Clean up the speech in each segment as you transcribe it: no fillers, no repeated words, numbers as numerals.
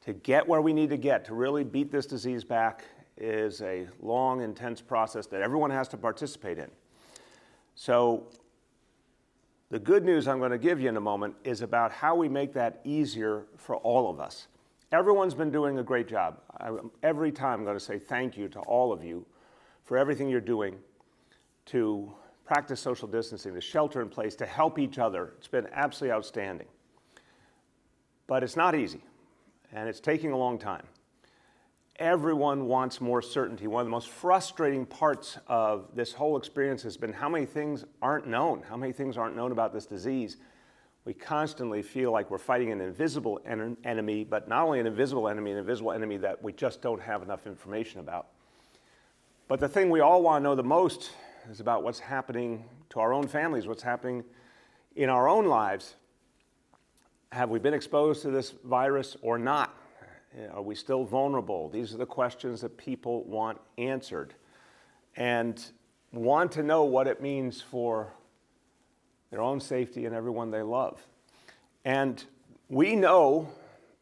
to get where we need to get to really beat this disease back is a long, intense process that everyone has to participate in. So the good news I'm going to give you in a moment is about how we make that easier for all of us. Everyone's been doing a great job. Every time I'm going to say thank you to all of you for everything you're doing to practice social distancing, to shelter in place, to help each other. It's been absolutely outstanding. But it's not easy, and it's taking a long time. Everyone wants more certainty. One of the most frustrating parts of this whole experience has been how many things aren't known, how many things aren't known about this disease. We constantly feel like we're fighting an invisible enemy, but not only an invisible enemy that we just don't have enough information about. But the thing we all want to know the most is about what's happening to our own families, what's happening in our own lives. Have we been exposed to this virus or not? Are we still vulnerable? These are the questions that people want answered and want to know what it means for their own safety and everyone they love. And we know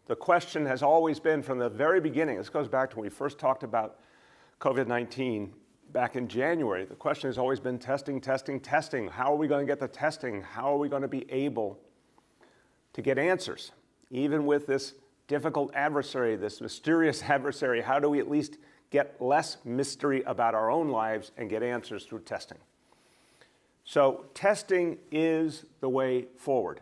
the question has always been from the very beginning. This goes back to when we first talked about COVID-19 back in January. The question has always been testing, testing, testing. How are we going to get the testing? How are we going to be able to get answers? Even with this difficult adversary, this mysterious adversary, how do we at least get less mystery about our own lives and get answers through testing? So testing is the way forward.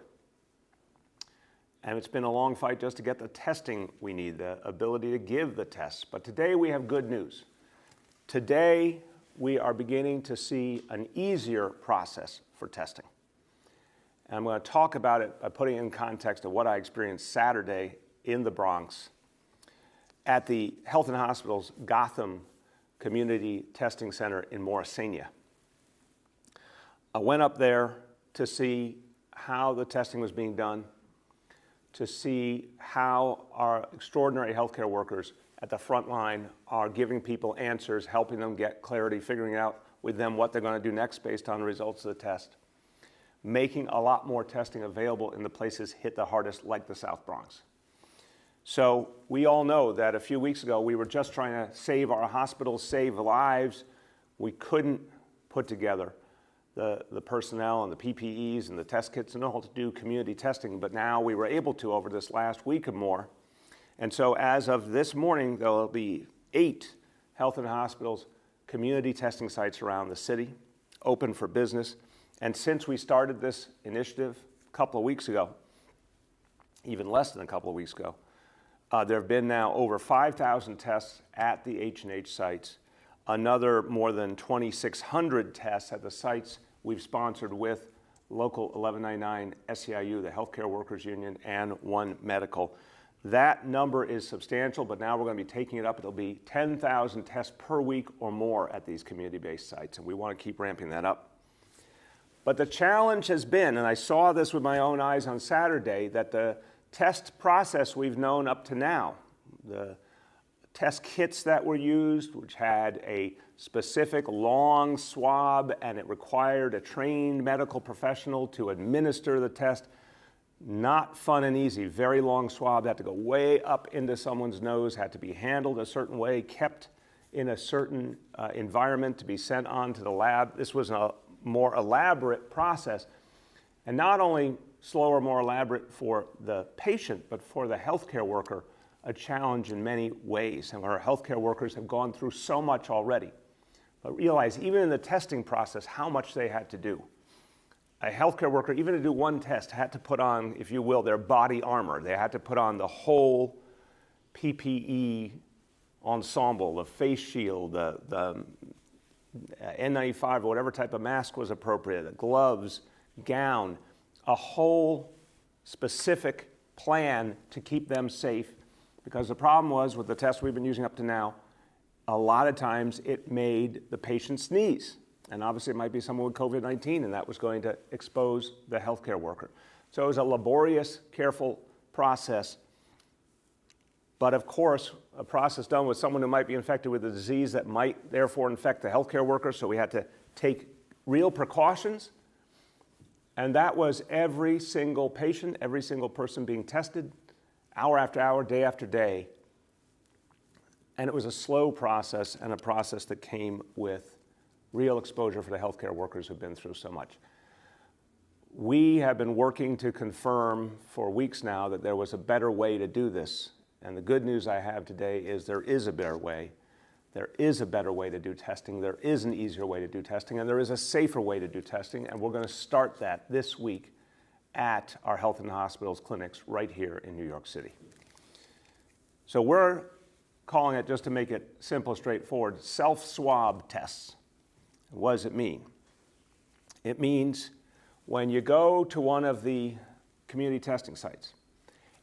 And it's been a long fight just to get the testing we need, the ability to give the tests. But today we have good news. Today we are beginning to see an easier process for testing. And I'm going to talk about it by putting it in context of what I experienced Saturday in the Bronx at the Health and Hospitals Gotham Community Testing Center in Morrisania. I went up there to see how the testing was being done, to see how our extraordinary healthcare workers at the front line are giving people answers, helping them get clarity, figuring out with them what they're going to do next based on the results of the test, making a lot more testing available in the places hit the hardest, like the South Bronx. So we all know that a few weeks ago we were just trying to save our hospitals, save lives. We couldn't put together the personnel and the PPEs and the test kits and all to do community testing, but now we were able to over this last week or more. And so as of this morning, there will be 8 health and hospitals community testing sites around the city, open for business. And since we started this initiative a couple of weeks ago, even less than a couple of weeks ago, there have been now over 5,000 tests at the H&H sites, another more than 2,600 tests at the sites we've sponsored with local 1199 SEIU, the Healthcare Workers Union, and One Medical. That number is substantial, but now we're going to be taking it up. It'll be 10,000 tests per week or more at these community-based sites, and we want to keep ramping that up. But the challenge has been, and I saw this with my own eyes on Saturday, that the test process we've known up to now, the test kits that were used, which had a specific long swab and it required a trained medical professional to administer the test, not fun and easy. Very long swab, had to go way up into someone's nose, had to be handled a certain way, kept in a certain environment to be sent on to the lab. This was a more elaborate process, and not only slower, more elaborate for the patient, but for the healthcare worker, a challenge in many ways. And our healthcare workers have gone through so much already. But realize, even in the testing process, how much they had to do. A healthcare worker, even to do one test, had to put on, if you will, their body armor. They had to put on the whole PPE ensemble, the face shield, the N95 or whatever type of mask was appropriate, the gloves, gown, a whole specific plan to keep them safe. Because the problem was with the tests we've been using up to now, a lot of times it made the patient sneeze. And obviously it might be someone with COVID-19 and that was going to expose the healthcare worker. So it was a laborious, careful process. But of course, a process done with someone who might be infected with a disease that might therefore infect the healthcare worker. So we had to take real precautions. And that was every single patient, every single person being tested, hour after hour, day after day. And it was a slow process and a process that came with real exposure for the healthcare workers who've been through so much. We have been working to confirm for weeks now that there was a better way to do this. And the good news I have today is there is a better way. There is a better way to do testing. There is an easier way to do testing. And there is a safer way to do testing. And we're going to start that this week at our health and hospitals clinics right here in New York City. So we're calling it, just to make it simple, straightforward, self-swab tests. What does it mean? It means when you go to one of the community testing sites,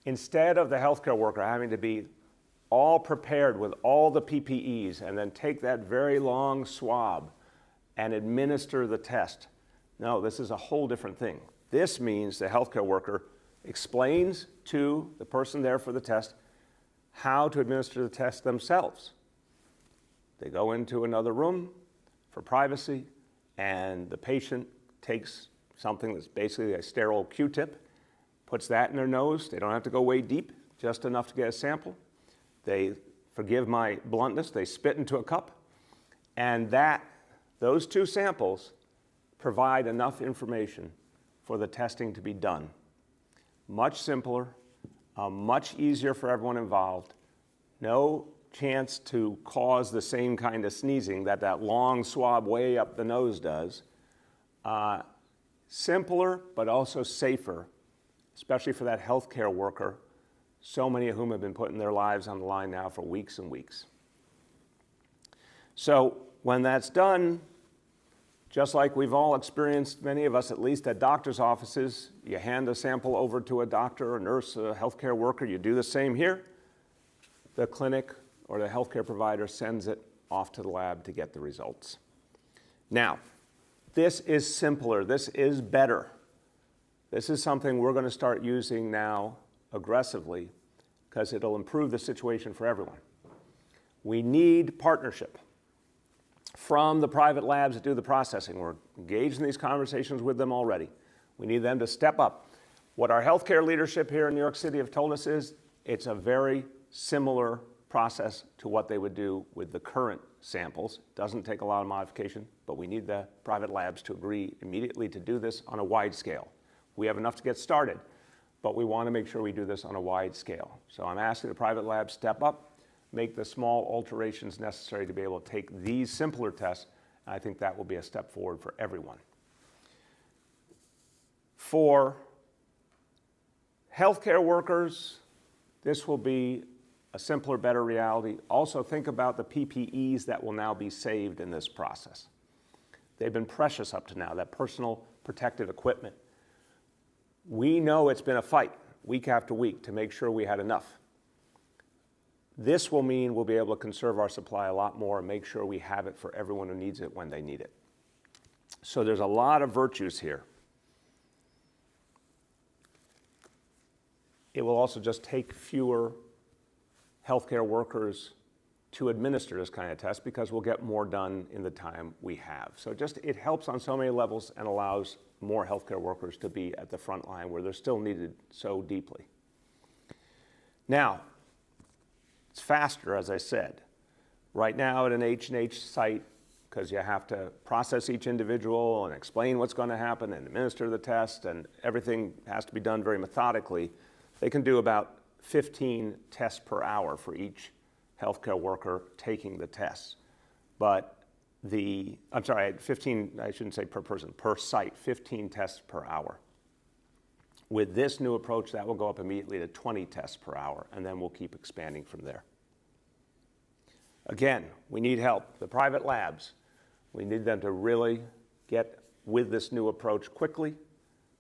instead of the healthcare worker having to be all prepared with all the PPEs and then take that very long swab and administer the test, no, this is a whole different thing. This means the healthcare worker explains to the person there for the test how to administer the test themselves. They go into another room for privacy, and the patient takes something that's basically a sterile Q-tip, puts that in their nose. They don't have to go way deep, just enough to get a sample. They, forgive my bluntness, they spit into a cup, and those two samples provide enough information for the testing to be done. Much simpler, much easier for everyone involved. No chance to cause the same kind of sneezing that long swab way up the nose does. Simpler, but also safer, especially for that healthcare worker, so many of whom have been putting their lives on the line now for weeks and weeks. So when that's done, just like we've all experienced, many of us at least at doctor's offices, you hand a sample over to a doctor, a nurse, a healthcare worker, you do the same here. The clinic or the healthcare provider sends it off to the lab to get the results. Now, this is simpler, this is better. This is something we're going to start using now aggressively because it'll improve the situation for everyone. We need partnership from the private labs that do the processing. We're engaged in these conversations with them already. We need them to step up. What our healthcare leadership here in New York City have told us is it's a very similar process to what they would do with the current samples. It doesn't take a lot of modification, but we need the private labs to agree immediately to do this on a wide scale. We have enough to get started, but we want to make sure we do this on a wide scale. So I'm asking the private labs step up, make the small alterations necessary to be able to take these simpler tests, and I think that will be a step forward for everyone. For healthcare workers, this will be a simpler, better reality. Also think about the PPEs that will now be saved in this process. They've been precious up to now, that personal protective equipment. We know it's been a fight week after week to make sure we had enough. This will mean we'll be able to conserve our supply a lot more and make sure we have it for everyone who needs it when they need it. So there's a lot of virtues here. It will also just take fewer healthcare workers to administer this kind of test because we'll get more done in the time we have. So it helps on so many levels and allows more healthcare workers to be at the front line where they're still needed so deeply. Now, it's faster, as I said. Right now at an H&H site, because you have to process each individual and explain what's going to happen and administer the test, and everything has to be done very methodically, they can do about 15 tests per hour for each healthcare worker taking the tests. But 15, I shouldn't say per person, per site, 15 tests per hour. With this new approach, that will go up immediately to 20 tests per hour, and then we'll keep expanding from there. Again, we need help. The private labs, we need them to really get with this new approach quickly,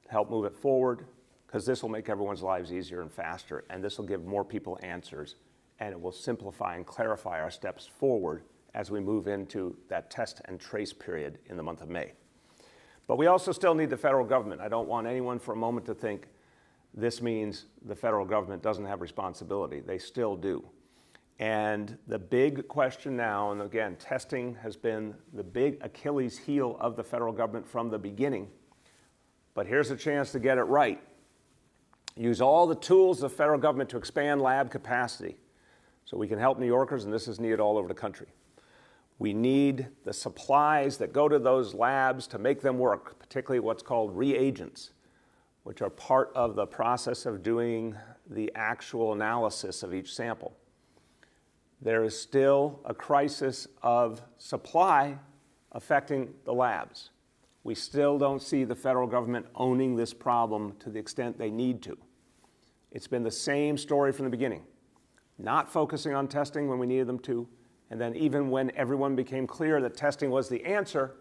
help move it forward, because this will make everyone's lives easier and faster, and this will give more people answers, and it will simplify and clarify our steps forward as we move into that test and trace period in the month of May. But we also still need the federal government. I don't want anyone for a moment to think this means the federal government doesn't have responsibility. They still do. And the big question now, and again, testing has been the big Achilles heel of the federal government from the beginning, but here's a chance to get it right. use all the tools of the federal government to expand lab capacity so we can help New Yorkers, and this is needed all over the country. We need the supplies that go to those labs to make them work, particularly what's called reagents, which are part of the process of doing the actual analysis of each sample. There is still a crisis of supply affecting the labs. We still don't see the federal government owning this problem to the extent they need to. It's been the same story from the beginning, not focusing on testing when we needed them to, and then even when everyone became clear that testing was the answer,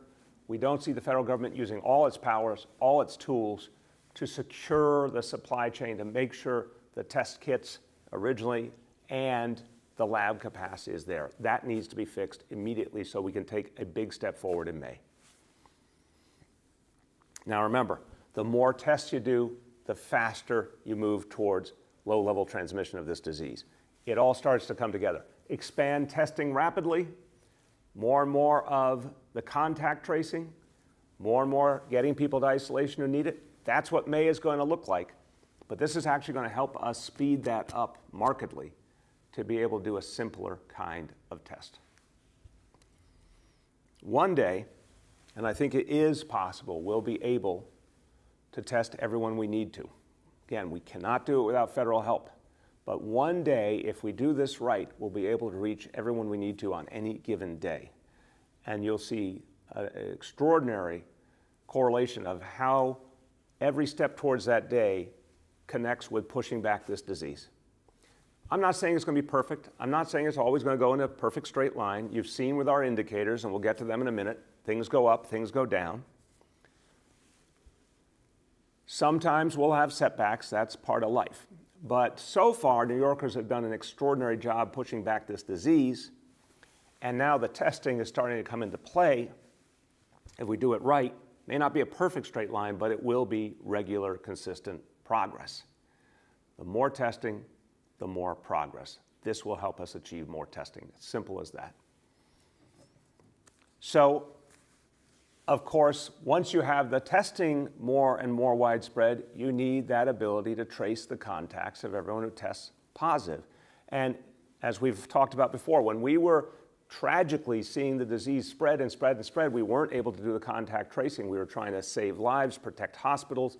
we don't see the federal government using all its powers, all its tools to secure the supply chain, to make sure the test kits originally and the lab capacity is there. That needs to be fixed immediately so we can take a big step forward in May. Now remember, the more tests you do, the faster you move towards low-level transmission of this disease. It all starts to come together. Expand testing rapidly, more and more of the contact tracing, more and more getting people to isolation who need it. That's what May is going to look like. But this is actually going to help us speed that up markedly to be able to do a simpler kind of test. One day, and I think it is possible, we'll be able to test everyone we need to. Again, we cannot do it without federal help. But one day, if we do this right, we'll be able to reach everyone we need to on any given day. And you'll see an extraordinary correlation of how every step towards that day connects with pushing back this disease. I'm not saying it's going to be perfect. I'm not saying it's always going to go in a perfect straight line. You've seen with our indicators, and we'll get to them in a minute, things go up, things go down. Sometimes we'll have setbacks. That's part of life. But so far, New Yorkers have done an extraordinary job pushing back this disease, and now the testing is starting to come into play. If we do it right, it may not be a perfect straight line, but it will be regular, consistent progress. The more testing, the more progress. This will help us achieve more testing. It's simple as that. So, of course, once you have the testing more and more widespread, you need that ability to trace the contacts of everyone who tests positive. And as we've talked about before, when we were tragically seeing the disease spread and spread and spread, we weren't able to do the contact tracing. We were trying to save lives, protect hospitals,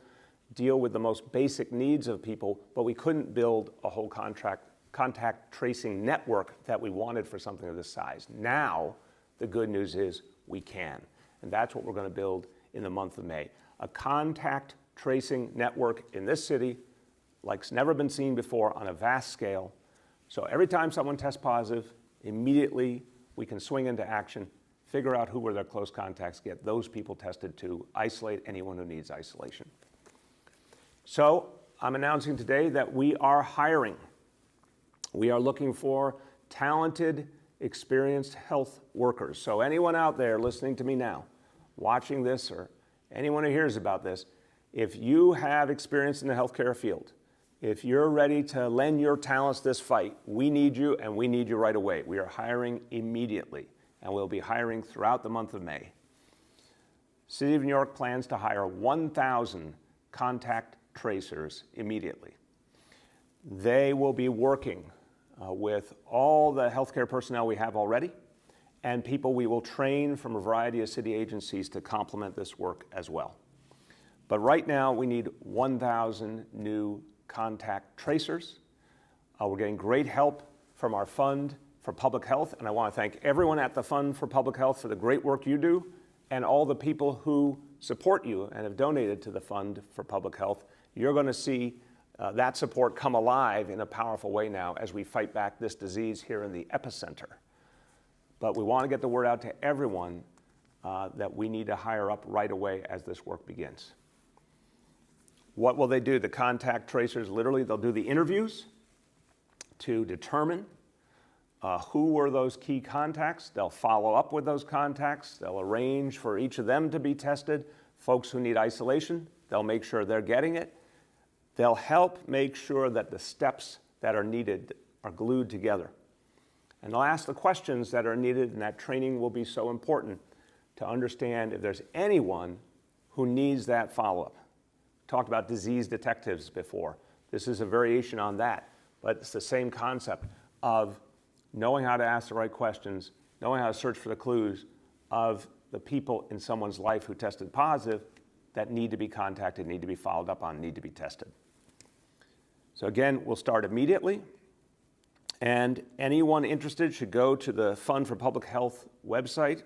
deal with the most basic needs of people, but we couldn't build a whole contact tracing network that we wanted for something of this size. Now, the good news is we can. And that's what we're going to build in the month of May. A contact tracing network in this city like's never been seen before on a vast scale. So every time someone tests positive, immediately we can swing into action, figure out who were their close contacts, get those people tested to isolate anyone who needs isolation. So I'm announcing today that we are hiring. We are looking for talented, experienced health workers. So anyone out there listening to me now, watching this, or anyone who hears about this, if you have experience in the healthcare field, if you're ready to lend your talents this fight, we need you, and we need you right away. We are hiring immediately, and we'll be hiring throughout the month of May. City of New York plans to hire 1,000 contact tracers immediately. They will be working with all the healthcare personnel we have already, and people we will train from a variety of city agencies to complement this work as well. But right now, we need 1,000 new contact tracers. We're getting great help from our Fund for Public Health, and I want to thank everyone at the Fund for Public Health for the great work you do, and all the people who support you and have donated to the Fund for Public Health. You're going to see that support come alive in a powerful way now as we fight back this disease here in the epicenter. But we want to get the word out to everyone that we need to hire up right away as this work begins. What will they do? The contact tracers, literally, they'll do the interviews to determine who were those key contacts. They'll follow up with those contacts. They'll arrange for each of them to be tested. Folks who need isolation, they'll make sure they're getting it. They'll help make sure that the steps that are needed are glued together. And they'll ask the questions that are needed, and that training will be so important to understand if there's anyone who needs that follow-up. Talked about disease detectives before. This is a variation on that, but it's the same concept of knowing how to ask the right questions, knowing how to search for the clues of the people in someone's life who tested positive that need to be contacted, need to be followed up on, need to be tested. So again, we'll start immediately. And anyone interested should go to the Fund for Public Health website.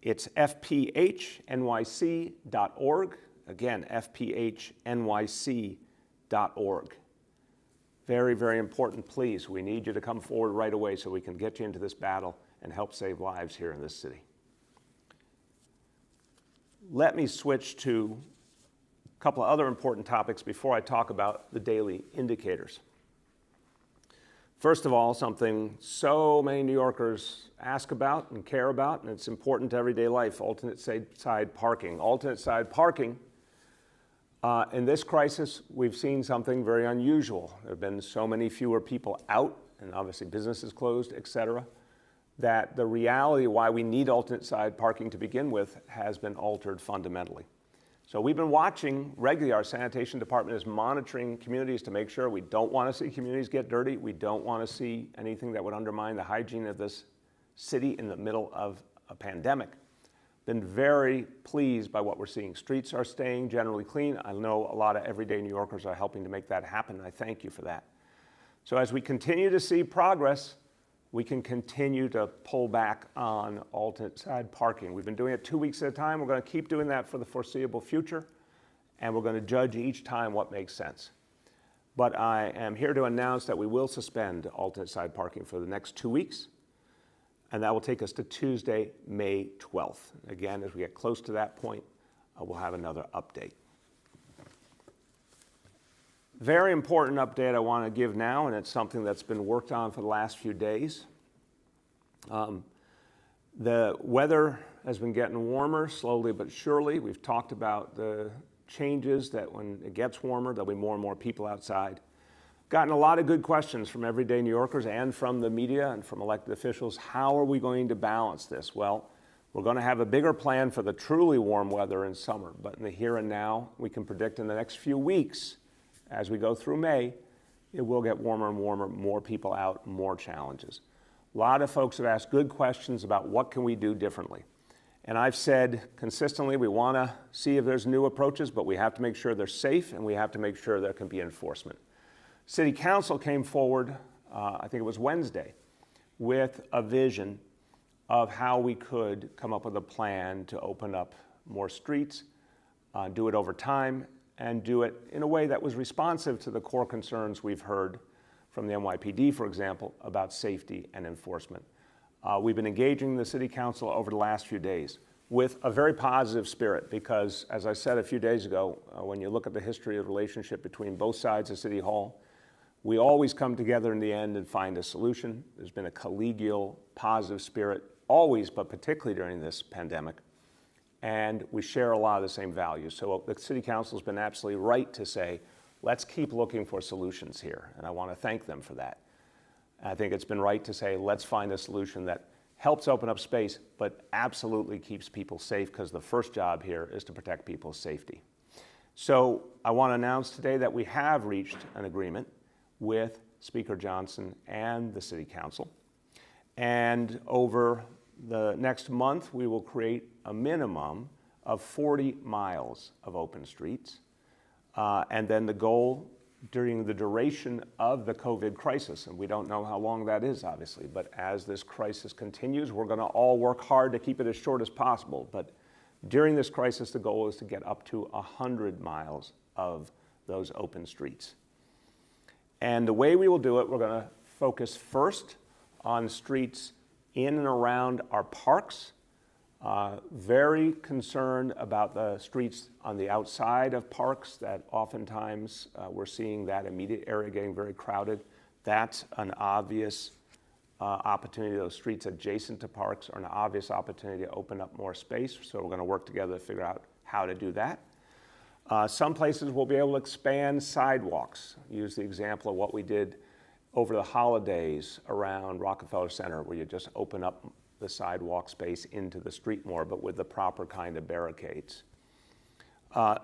It's fphnyc.org. Again, fphnyc.org. Very, very important, please. We need you to come forward right away so we can get you into this battle and help save lives here in this city. Let me switch to a couple of other important topics before I talk about the daily indicators. First of all, something so many New Yorkers ask about and care about, and it's important to everyday life, alternate side parking. Alternate side parking, in this crisis, we've seen something very unusual. There have been so many fewer people out, and obviously businesses closed, et cetera, that the reality why we need alternate side parking to begin with has been altered fundamentally. So we've been watching regularly. Our sanitation department is monitoring communities to make sure we don't want to see communities get dirty. We don't want to see anything that would undermine the hygiene of this city in the middle of a pandemic. Been very pleased by what we're seeing. Streets are staying generally clean. I know a lot of everyday New Yorkers are helping to make that happen. I thank you for that. So as we continue to see progress, we can continue to pull back on alternate side parking. We've been doing it 2 weeks at a time. We're going to keep doing that for the foreseeable future, and we're going to judge each time what makes sense. But I am here to announce that we will suspend alternate side parking for the next 2 weeks, and that will take us to Tuesday, May 12th. Again, as we get close to that point, we'll have another update. Very important update I want to give now, and it's something that's been worked on for the last few days. The weather has been getting warmer slowly but surely. We've talked about the changes that when it gets warmer, there'll be more and more people outside. Gotten a lot of good questions from everyday New Yorkers and from the media and from elected officials. How are we going to balance this? Well, we're going to have a bigger plan for the truly warm weather in summer, but in the here and now, we can predict in the next few weeks, as we go through May, it will get warmer and warmer, more people out, more challenges. A lot of folks have asked good questions about what can we do differently. And I've said consistently we want to see if there's new approaches, but we have to make sure they're safe and we have to make sure there can be enforcement. City Council came forward, I think it was Wednesday, with a vision of how we could come up with a plan to open up more streets, do it over time, and do it in a way that was responsive to the core concerns we've heard from the NYPD, for example, about safety and enforcement. We've been engaging the City Council over the last few days with a very positive spirit because, as I said a few days ago, when you look at the history of the relationship between both sides of City Hall, we always come together in the end and find a solution. There's been a collegial, positive spirit, always, but particularly during this pandemic. And we share a lot of the same values. So the City Council has been absolutely right to say, let's keep looking for solutions here. And I want to thank them for that. I think it's been right to say, let's find a solution that helps open up space, but absolutely keeps people safe, because the first job here is to protect people's safety. So I want to announce today that we have reached an agreement with Speaker Johnson and the City Council. And over the next month, we will create a minimum of 40 miles of open streets. And then the goal during the duration of the COVID crisis, and we don't know how long that is, obviously, but as this crisis continues, we're going to all work hard to keep it as short as possible. But during this crisis, the goal is to get up to 100 miles of those open streets. And the way we will do it, we're going to focus first on streets in and around our parks. Very concerned about the streets on the outside of parks that oftentimes we're seeing that immediate area getting very crowded. That's an obvious opportunity. Those streets adjacent to parks are an obvious opportunity to open up more space. So we're going to work together to figure out how to do that. Some places we'll be able to expand sidewalks. Use the example of what we did over the holidays around Rockefeller Center, where you just open up the sidewalk space into the street more, but with the proper kind of barricades.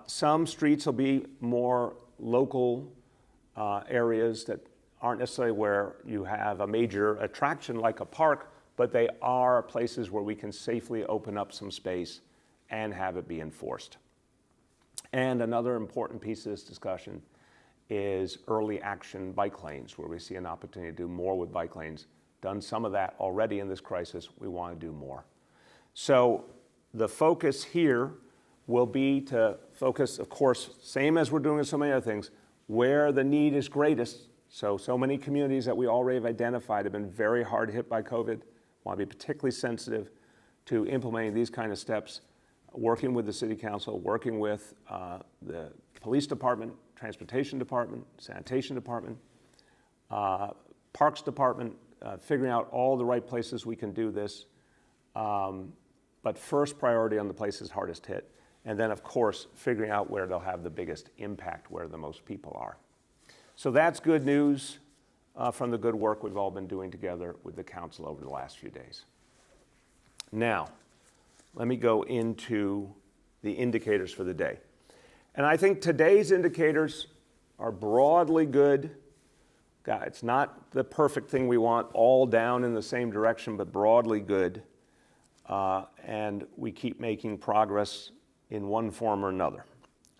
Some streets will be more local areas that aren't necessarily where you have a major attraction like a park, but they are places where we can safely open up some space and have it be enforced. And another important piece of this discussion is early action bike lanes, where we see an opportunity to do more with bike lanes. Done some of that already in this crisis. We want to do more. So the focus here will be to focus, of course, same as we're doing with so many other things, where the need is greatest. So many communities that we already have identified have been very hard hit by COVID. Want to be particularly sensitive to implementing these kind of steps, working with the City Council, working with the Police Department, Transportation Department, Sanitation Department, Parks Department, figuring out all the right places we can do this. But first priority on the places hardest hit. And then, of course, figuring out where they'll have the biggest impact, where the most people are. So that's good news from the good work we've all been doing together with the council over the last few days. Now, let me go into the indicators for the day. And I think today's indicators are broadly good. It's not the perfect thing we want all down in the same direction, but broadly good. And we keep making progress in one form or another.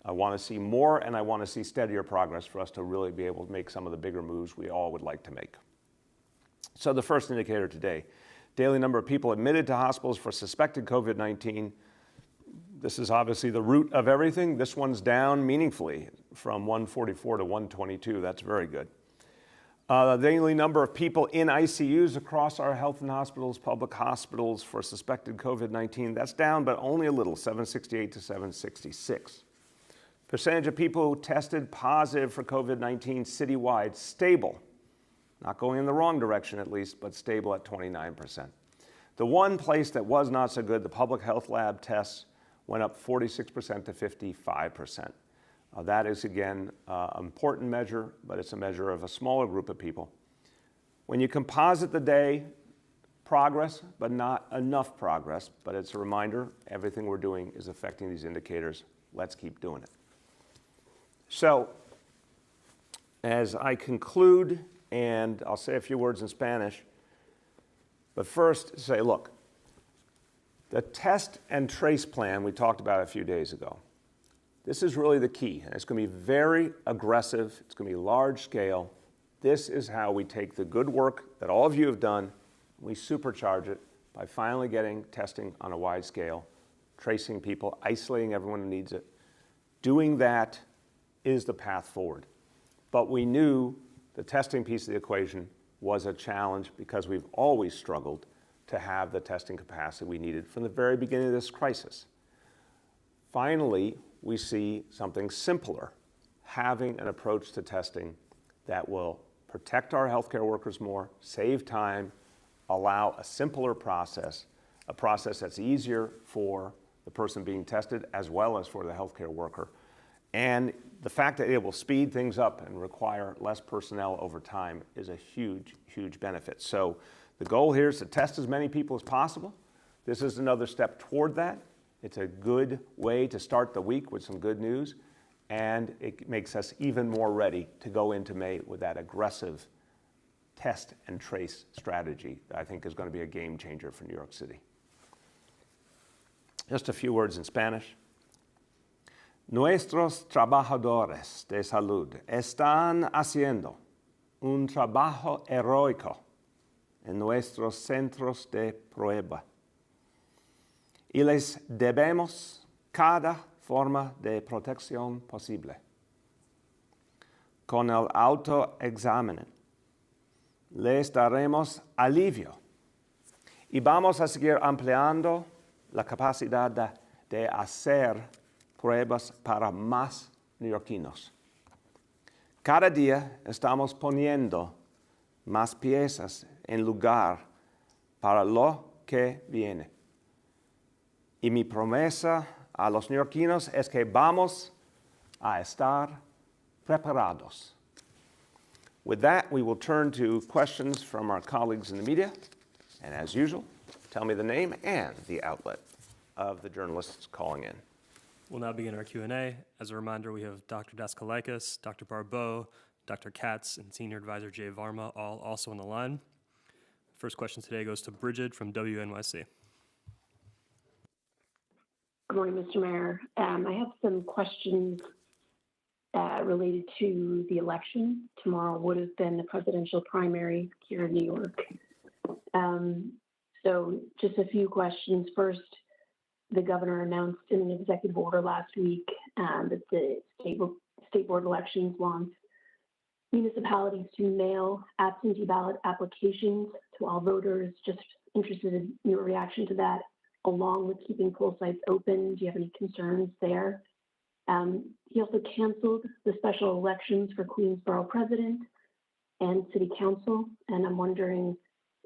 I want to see more, and I want to see steadier progress for us to really be able to make some of the bigger moves we all would like to make. So the first indicator today, daily number of people admitted to hospitals for suspected COVID-19. This is obviously the root of everything. This one's down meaningfully from 144 to 122. That's very good. The daily number of people in ICUs across our health and hospitals, public hospitals for suspected COVID-19, that's down, but only a little, 768 to 766. Percentage of people who tested positive for COVID-19 citywide, stable. Not going in the wrong direction at least, but stable at 29%. The one place that was not so good, the public health lab tests, went up 46% to 55%. That is, again, an important measure, but it's a measure of a smaller group of people. When you composite the day, progress, but not enough progress, but it's a reminder, everything we're doing is affecting these indicators. Let's keep doing it. So, as I conclude, and I'll say a few words in Spanish, but first say, look, the test and trace plan we talked about a few days ago, this is really the key. And it's going to be very aggressive. It's going to be large scale. This is how we take the good work that all of you have done, we supercharge it by finally getting testing on a wide scale, tracing people, isolating everyone who needs it. Doing that is the path forward. But we knew the testing piece of the equation was a challenge because we've always struggled to have the testing capacity we needed from the very beginning of this crisis. Finally, we see something simpler, having an approach to testing that will protect our healthcare workers more, save time, allow a simpler process, a process that's easier for the person being tested as well as for the healthcare worker. And the fact that it will speed things up and require less personnel over time is a huge, huge benefit. So the goal here is to test as many people as possible. This is another step toward that. It's a good way to start the week with some good news, and it makes us even more ready to go into May with that aggressive test and trace strategy that I think is going to be a game changer for New York City. Just a few words in Spanish. Nuestros trabajadores de salud están haciendo un trabajo heroico en nuestros centros de prueba. Y les debemos cada forma de protección posible. Con el autoexamen les daremos alivio y vamos a seguir ampliando la capacidad de hacer pruebas para más neoyorquinos. Cada día estamos poniendo más piezas en lugar para lo que viene. Y mi promesa a los neoyorquinos es que vamos a estar preparados. With that, we will turn to questions from our colleagues in the media. And as usual, tell me the name and the outlet of the journalists calling in. We'll now begin our Q&A. As a reminder, we have Dr. Daskalakis, Dr. Barbeau, Dr. Katz, and Senior Advisor Jay Varma, all also on the line. First question today goes to Bridget from WNYC. Good morning, Mr. Mayor. I have some questions related to the election. Tomorrow would have been the presidential primary here in New York. So just a few questions. First, the governor announced in an executive order last week that the state board elections wants municipalities to mail absentee ballot applications to all voters. Just interested in your reaction to that, along with keeping poll sites open. Do you have any concerns there? He also canceled the special elections for Queensborough president and city council, and I'm wondering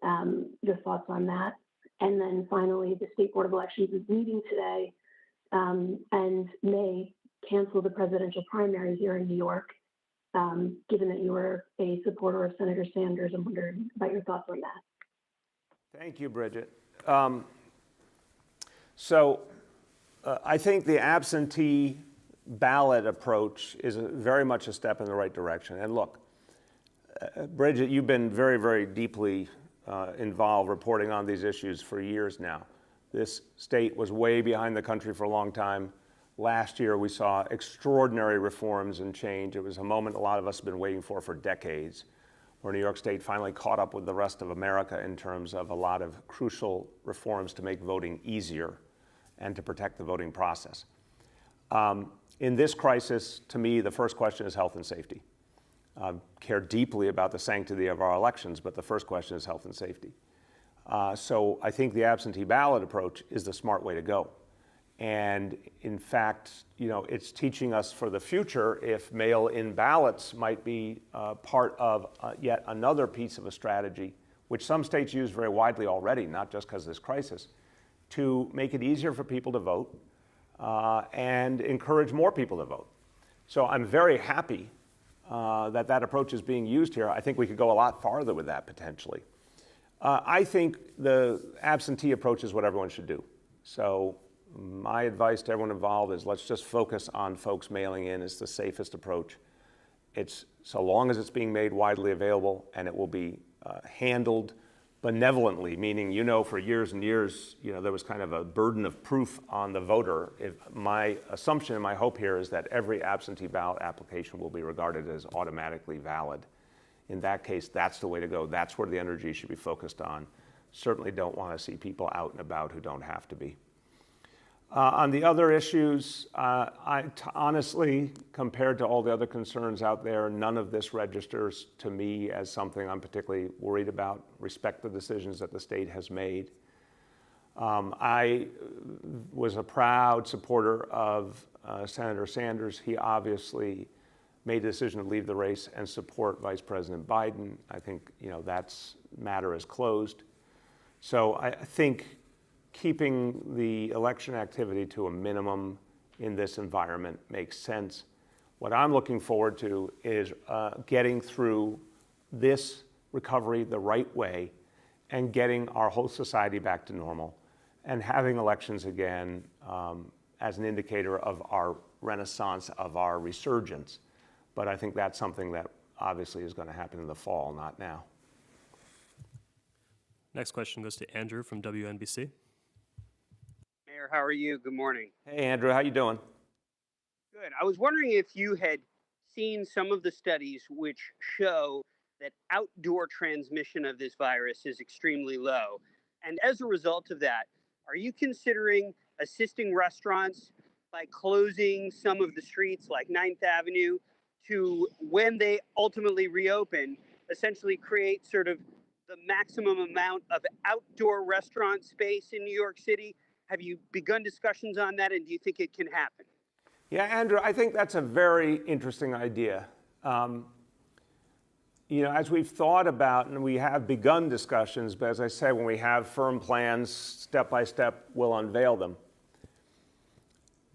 your thoughts on that. And then finally, the State Board of Elections is meeting today and may cancel the presidential primary here in New York. Given that you were a supporter of Senator Sanders, I'm wondering about your thoughts on that. Thank you, Bridget. I think the absentee ballot approach is very much a step in the right direction. And look, Bridget, you've been very, very deeply involved reporting on these issues for years now. This state was way behind the country for a long time. Last year, we saw extraordinary reforms and change. It was a moment a lot of us have been waiting for decades, where New York State finally caught up with the rest of America in terms of a lot of crucial reforms to make voting easier and to protect the voting process. In this crisis, to me, the first question is health and safety. I care deeply about the sanctity of our elections, but the first question is health and safety. So I think the absentee ballot approach is the smart way to go. And in fact, it's teaching us for the future if mail-in ballots might be part of yet another piece of a strategy, which some states use very widely already, not just because of this crisis, to make it easier for people to vote and encourage more people to vote. So I'm very happy that approach is being used here. I think we could go a lot farther with that potentially. I think the absentee approach is what everyone should do. So my advice to everyone involved is let's just focus on folks mailing in. It's the safest approach. It's so long as it's being made widely available and it will be handled benevolently, meaning, for years and years, there was kind of a burden of proof on the voter. If my assumption and my hope here is that every absentee ballot application will be regarded as automatically valid. In that case, that's the way to go. That's where the energy should be focused on. Certainly don't want to see people out and about who don't have to be. On the other issues, honestly, compared to all the other concerns out there, none of this registers to me as something I'm particularly worried about. Respect the decisions that the state has made. I was a proud supporter of Senator Sanders. He obviously made the decision to leave the race and support Vice President Biden. I think that matter is closed. So I think keeping the election activity to a minimum in this environment makes sense. What I'm looking forward to is getting through this recovery the right way and getting our whole society back to normal and having elections again as an indicator of our renaissance, of our resurgence. But I think that's something that obviously is going to happen in the fall, not now. Next question goes to Andrew from WNBC. Mayor, how are you? Good morning. Hey, Andrew, how you doing? Good. I was wondering if you had seen some of the studies which show that outdoor transmission of this virus is extremely low. And as a result of that, are you considering assisting restaurants by closing some of the streets like 9th Avenue to, when they ultimately reopen, essentially create sort of the maximum amount of outdoor restaurant space in New York City? Have you begun discussions on that, and do you think it can happen? Yeah, Andrew, I think that's a very interesting idea. As we've thought about, and we have begun discussions, but as I say, when we have firm plans, step by step, we'll unveil them.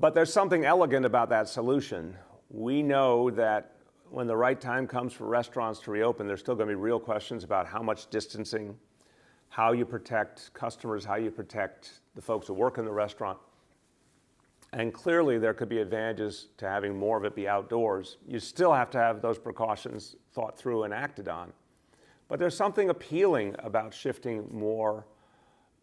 But there's something elegant about that solution. We know that when the right time comes for restaurants to reopen, there's still going to be real questions about how much distancing, how you protect customers, how you protect the folks who work in the restaurant. And clearly there could be advantages to having more of it be outdoors. You still have to have those precautions thought through and acted on. But there's something appealing about shifting more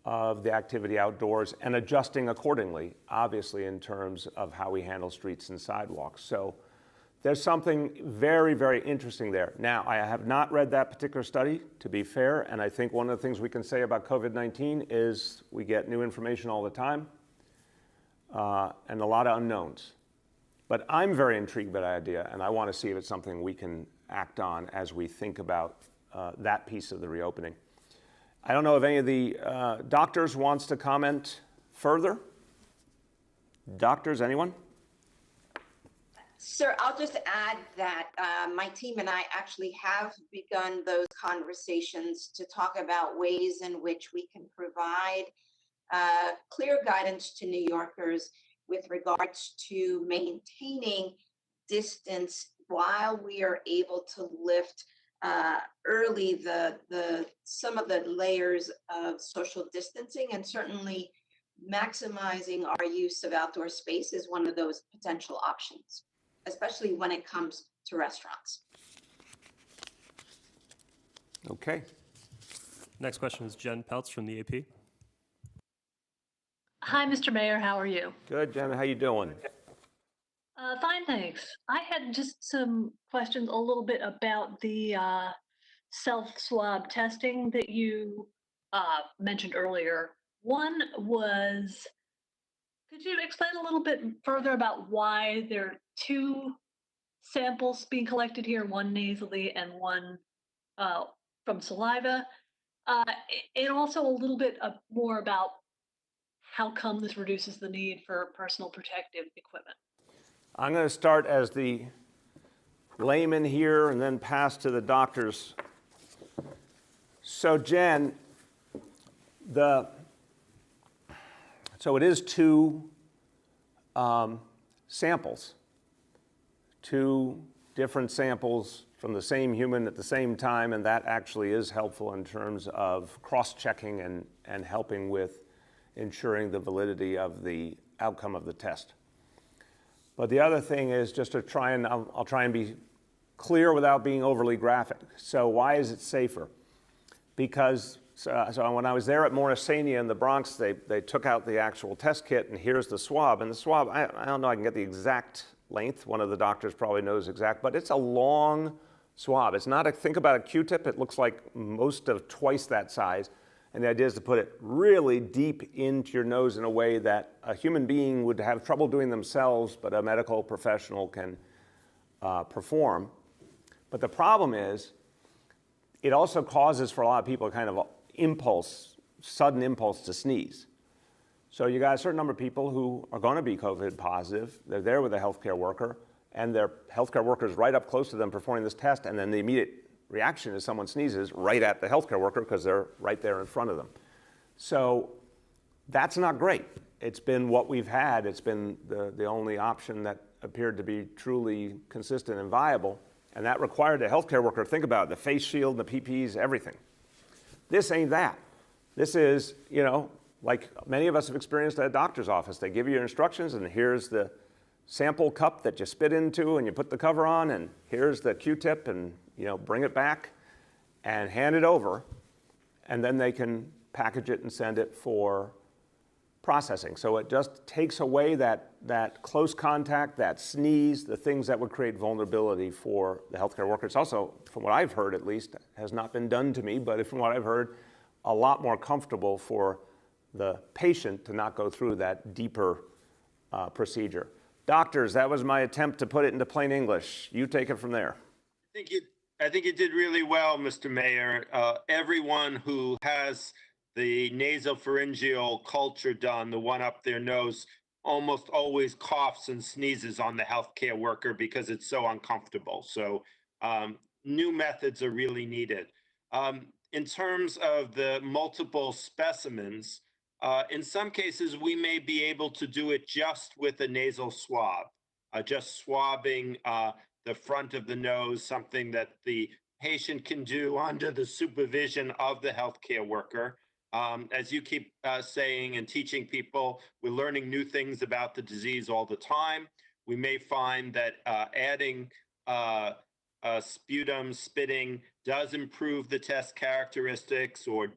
of the activity outdoors and adjusting accordingly, obviously, in terms of how we handle streets and sidewalks. So there's something very, very interesting there. Now, I have not read that particular study, to be fair, and I think one of the things we can say about COVID-19 is we get new information all the time and a lot of unknowns. But I'm very intrigued by that idea, and I want to see if it's something we can act on as we think about that piece of the reopening. I don't know if any of the doctors wants to comment further. Doctors, anyone? Sir, I'll just add that my team and I actually have begun those conversations to talk about ways in which we can provide clear guidance to New Yorkers with regards to maintaining distance while we are able to lift early some of the layers of social distancing, and certainly maximizing our use of outdoor space is one of those potential options, especially when it comes to restaurants. Okay. Next question is Jen Peltz from the AP. Hi, Mr. Mayor. How are you? Good, Jen. How you doing? Fine, thanks. I had just some questions a little bit about the self-swab testing that you mentioned earlier. One was, could you explain a little bit further about why there are two samples being collected here, one nasally and one from saliva? And also a little bit more about how come this reduces the need for personal protective equipment. I'm going to start as the layman here and then pass to the doctors. So Jen, so it is two samples, two different samples from the same human at the same time, and that actually is helpful in terms of cross-checking and helping with ensuring the validity of the outcome of the test. But the other thing is just to try and, I'll try and be clear without being overly graphic. So why is it safer? Because so when I was there at Morrisania in the Bronx, they took out the actual test kit, and here's the swab. And the swab, I don't know, I can get the exact length. One of the doctors probably knows exact, but it's a long swab. It's not think about a Q-tip. It looks like most of twice that size. And the idea is to put it really deep into your nose in a way that a human being would have trouble doing themselves, but a medical professional can perform. But the problem is, it also causes for a lot of people a kind of sudden impulse to sneeze. So you got a certain number of people who are going to be COVID positive. They're there with a healthcare worker, and their healthcare worker is right up close to them performing this test, and then the immediate reaction is someone sneezes right at the healthcare worker because they're right there in front of them. So that's not great. It's been what we've had. It's been the only option that appeared to be truly consistent and viable, and that required a healthcare worker to think about it, the face shield, the PPEs, everything. This ain't that. This is, like many of us have experienced at a doctor's office. They give you your instructions, and here's the sample cup that you spit into and you put the cover on, and here's the Q-tip, and bring it back and hand it over, and then they can package it and send it for processing. So it just takes away that close contact, that sneeze, the things that would create vulnerability for the healthcare worker. It's also, from what I've heard at least, has not been done to me, but from what I've heard, a lot more comfortable for the patient to not go through that deeper procedure. Doctors, that was my attempt to put it into plain English. You take it from there. I think you did really well, Mr. Mayor. Everyone who has the nasopharyngeal culture done, the one up their nose, almost always coughs and sneezes on the healthcare worker because it's so uncomfortable. So new methods are really needed. In terms of the multiple specimens, in some cases, we may be able to do it just with a nasal swab, just swabbing the front of the nose, something that the patient can do under the supervision of the healthcare worker. As you keep saying and teaching people, we're learning new things about the disease all the time. We may find that adding sputum, spitting does improve the test characteristics or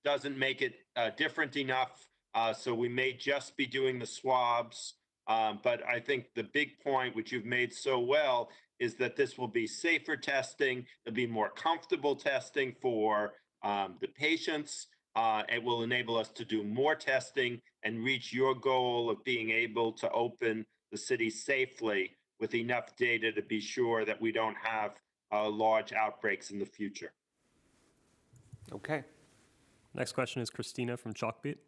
doesn't make it different enough. So we may just be doing the swabs. But I think the big point, which you've made so well, is that this will be safer testing. It'll be more comfortable testing for the patients. It will enable us to do more testing and reach your goal of being able to open the city safely with enough data to be sure that we don't have large outbreaks in the future. Okay. Next question is Christina from Chalkbeat.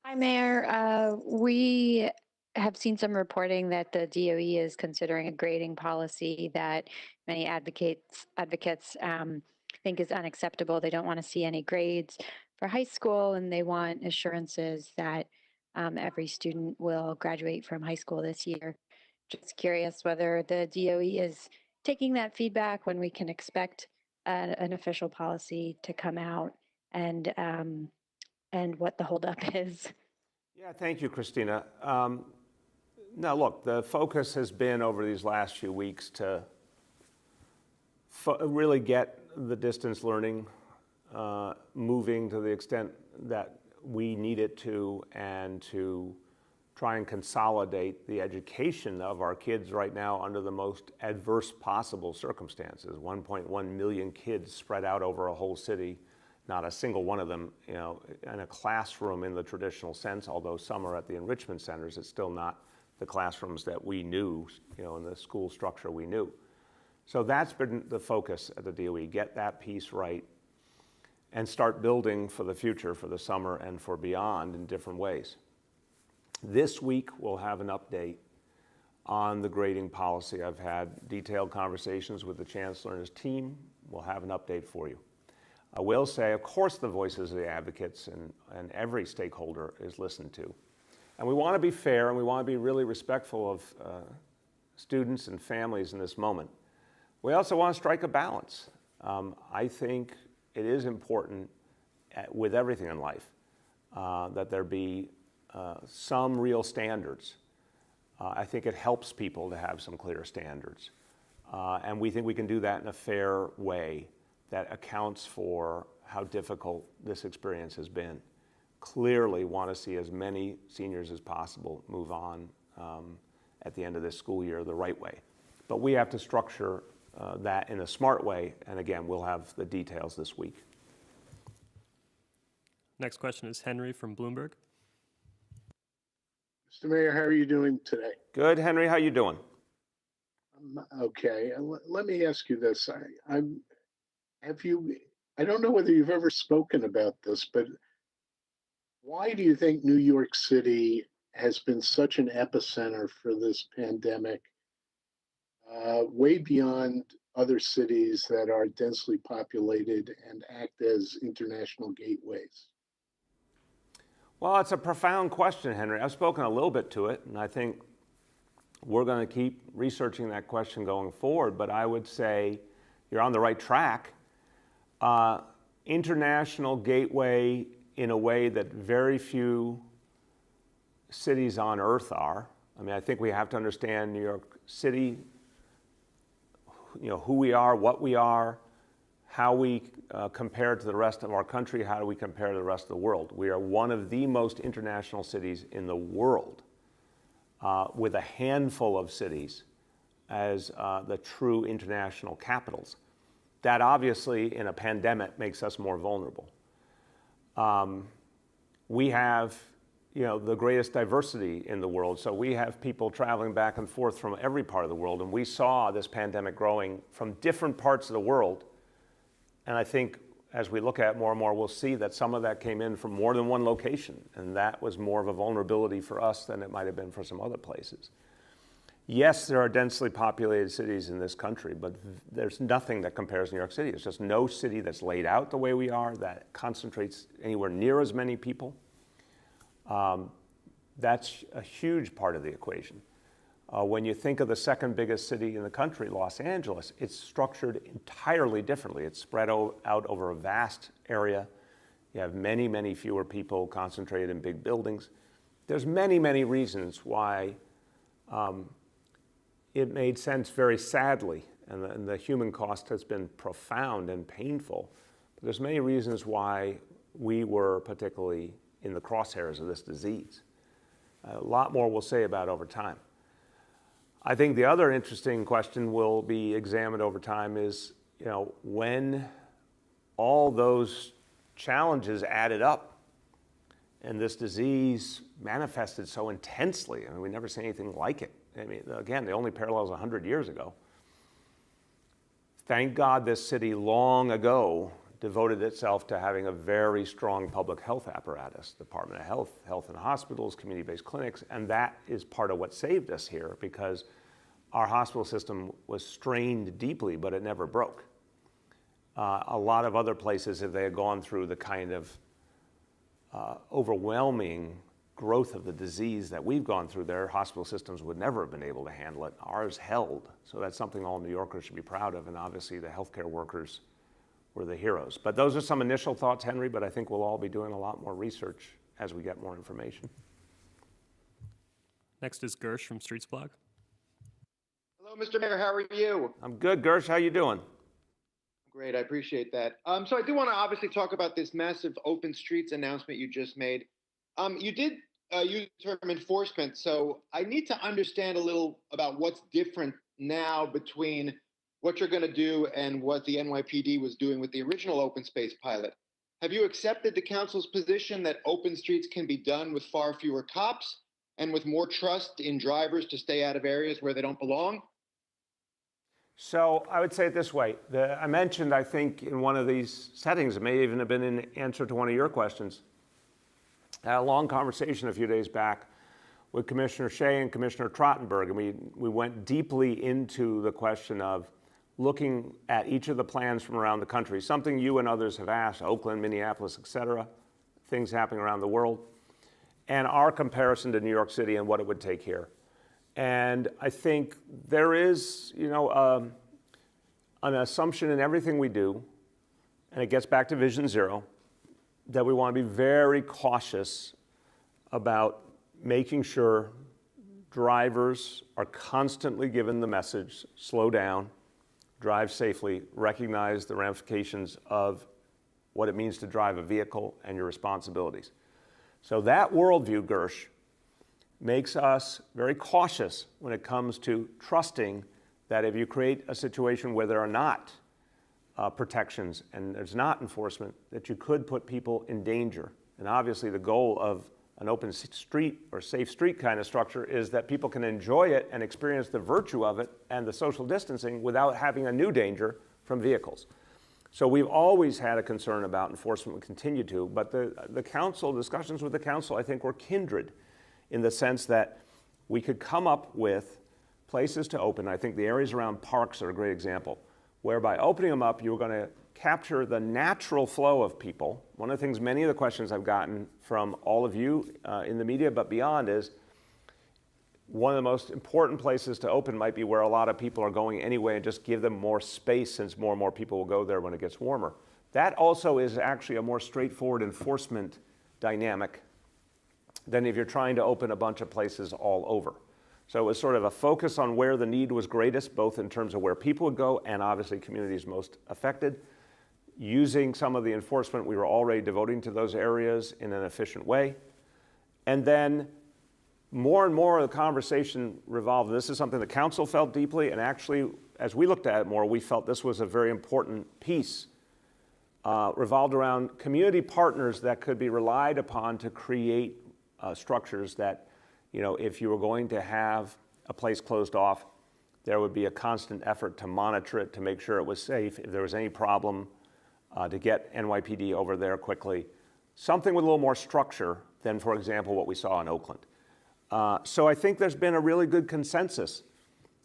Hi, Mayor. We have seen some reporting that the DOE is considering a grading policy that many advocates think is unacceptable. They don't want to see any grades for high school, and they want assurances that every student will graduate from high school this year. Just curious whether the DOE is taking that feedback, when we can expect an official policy to come out, and what the holdup is. Yeah, thank you, Christina. Now, look, the focus has been over these last few weeks to really get the distance learning moving to the extent that we need it to, and to try and consolidate the education of our kids right now under the most adverse possible circumstances. 1.1 million kids spread out over a whole city, not a single one of them, in a classroom in the traditional sense, although some are at the enrichment centers. It's still not the classrooms that we knew, in the school structure we knew. So that's been the focus at the DOE, get that piece right and start building for the future, for the summer and for beyond in different ways. This week, we'll have an update on the grading policy. I've had detailed conversations with the Chancellor and his team. We'll have an update for you. I will say, of course, the voices of the advocates and every stakeholder is listened to. And we want to be fair, and we want to be really respectful of students and families in this moment. We also want to strike a balance. I think it is important with everything in life that there be some real standards. I think it helps people to have some clear standards. And we think we can do that in a fair way that accounts for how difficult this experience has been. Clearly want to see as many seniors as possible move on at the end of this school year the right way. But we have to structure that in a smart way, and again, we'll have the details this week. Next question is Henry from Bloomberg. Mr. Mayor, how are you doing today? Good, Henry, how you doing? Okay, let me ask you this. I don't know whether you've ever spoken about this, but why do you think New York City has been such an epicenter for this pandemic, way beyond other cities that are densely populated and act as international gateways? Well, it's a profound question, Henry. I've spoken a little bit to it, and I think we're going to keep researching that question going forward, but I would say you're on the right track. International gateway in a way that very few cities on earth are. I mean, I think we have to understand New York City, who we are, what we are, how we compare to the rest of our country, how do we compare to the rest of the world. We are one of the most international cities in the world, with a handful of cities as the true international capitals. That obviously, in a pandemic, makes us more vulnerable. We have, the greatest diversity in the world, so we have people traveling back and forth from every part of the world, and we saw this pandemic growing from different parts of the world. And I think as we look at it more and more, we'll see that some of that came in from more than one location, and that was more of a vulnerability for us than it might have been for some other places. Yes, there are densely populated cities in this country, but there's nothing that compares to New York City. There's just no city that's laid out the way we are, that concentrates anywhere near as many people. That's a huge part of the equation. When you think of the second biggest city in the country, Los Angeles, it's structured entirely differently. It's spread out over a vast area. You have many, many fewer people concentrated in big buildings. There's many, many reasons why it made sense, very sadly, and the human cost has been profound and painful. But there's many reasons why we were particularly in the crosshairs of this disease. A lot more we'll say about over time. I think the other interesting question will be examined over time is, when all those challenges added up and this disease manifested so intensely, we never seen anything like it. Again, the only parallel is 100 years ago. Thank God this city long ago devoted itself to having a very strong public health apparatus, Department of Health, health and hospitals, community-based clinics, and that is part of what saved us here, because our hospital system was strained deeply, but it never broke. A lot of other places, if they had gone through the kind of overwhelming growth of the disease that we've gone through, their hospital systems would never have been able to handle it. Ours held, so that's something all New Yorkers should be proud of, and obviously the healthcare workers were the heroes. But those are some initial thoughts, Henry, but I think we'll all be doing a lot more research as we get more information. Next is Gersh from Streets Blog. Hello, Mr. Mayor. How are you? I'm good, Gersh. How you doing? Great. I appreciate that. So I do want to obviously talk about this massive open streets announcement you just made. You did use the term enforcement, so I need to understand a little about what's different now between what you're going to do and what the NYPD was doing with the original open space pilot. Have you accepted the council's position that open streets can be done with far fewer cops and with more trust in drivers to stay out of areas where they don't belong? So I would say it this way. I mentioned, I think, in one of these settings, it may even have been in answer to one of your questions, I had a long conversation a few days back with Commissioner Shea and Commissioner Trottenberg, and we went deeply into the question of looking at each of the plans from around the country, something you and others have asked, Oakland, Minneapolis, et cetera, things happening around the world, and our comparison to New York City and what it would take here. And I think there is, an assumption in everything we do, and it gets back to Vision Zero, that we want to be very cautious about making sure drivers are constantly given the message, slow down, drive safely, recognize the ramifications of what it means to drive a vehicle and your responsibilities. So that worldview, Gersh, makes us very cautious when it comes to trusting that if you create a situation where there are not protections and there's not enforcement, that you could put people in danger. And obviously the goal of an open street or safe street kind of structure is that people can enjoy it and experience the virtue of it and the social distancing without having a new danger from vehicles. So we've always had a concern about enforcement, we continue to, but the council, discussions with the council, I think were kindred in the sense that we could come up with places to open. I think the areas around parks are a great example, where by opening them up, you were going to capture the natural flow of people. One of the things, many of the questions I've gotten from all of you in the media, but beyond, is one of the most important places to open might be where a lot of people are going anyway, and just give them more space since more and more people will go there when it gets warmer. That also is actually a more straightforward enforcement dynamic than if you're trying to open a bunch of places all over. So it was sort of a focus on where the need was greatest, both in terms of where people would go and obviously communities most affected, using some of the enforcement we were already devoting to those areas in an efficient way. And then more and more of the conversation revolved, this is something the council felt deeply, and actually, as we looked at it more, we felt this was a very important piece, revolved around community partners that could be relied upon to create structures that, if you were going to have a place closed off, there would be a constant effort to monitor it, to make sure it was safe. If there was any problem, to get NYPD over there quickly. Something with a little more structure than, for example, what we saw in Oakland. So I think there's been a really good consensus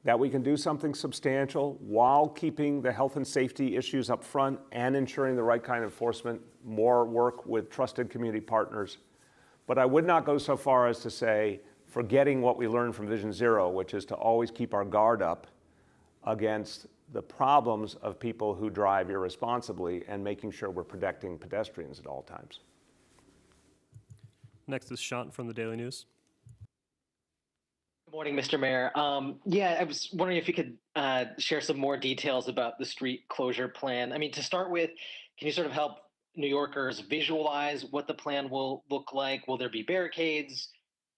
that we can do something substantial while keeping the health and safety issues up front and ensuring the right kind of enforcement, more work with trusted community partners. But I would not go so far as to say forgetting what we learned from Vision Zero, which is to always keep our guard up against the problems of people who drive irresponsibly and making sure we're protecting pedestrians at all times. Next is Shant from the Daily News. Good morning, Mr. Mayor. Yeah, I was wondering if you could share some more details about the street closure plan. I mean, to start with, can you sort of help New Yorkers visualize what the plan will look like? Will there be barricades,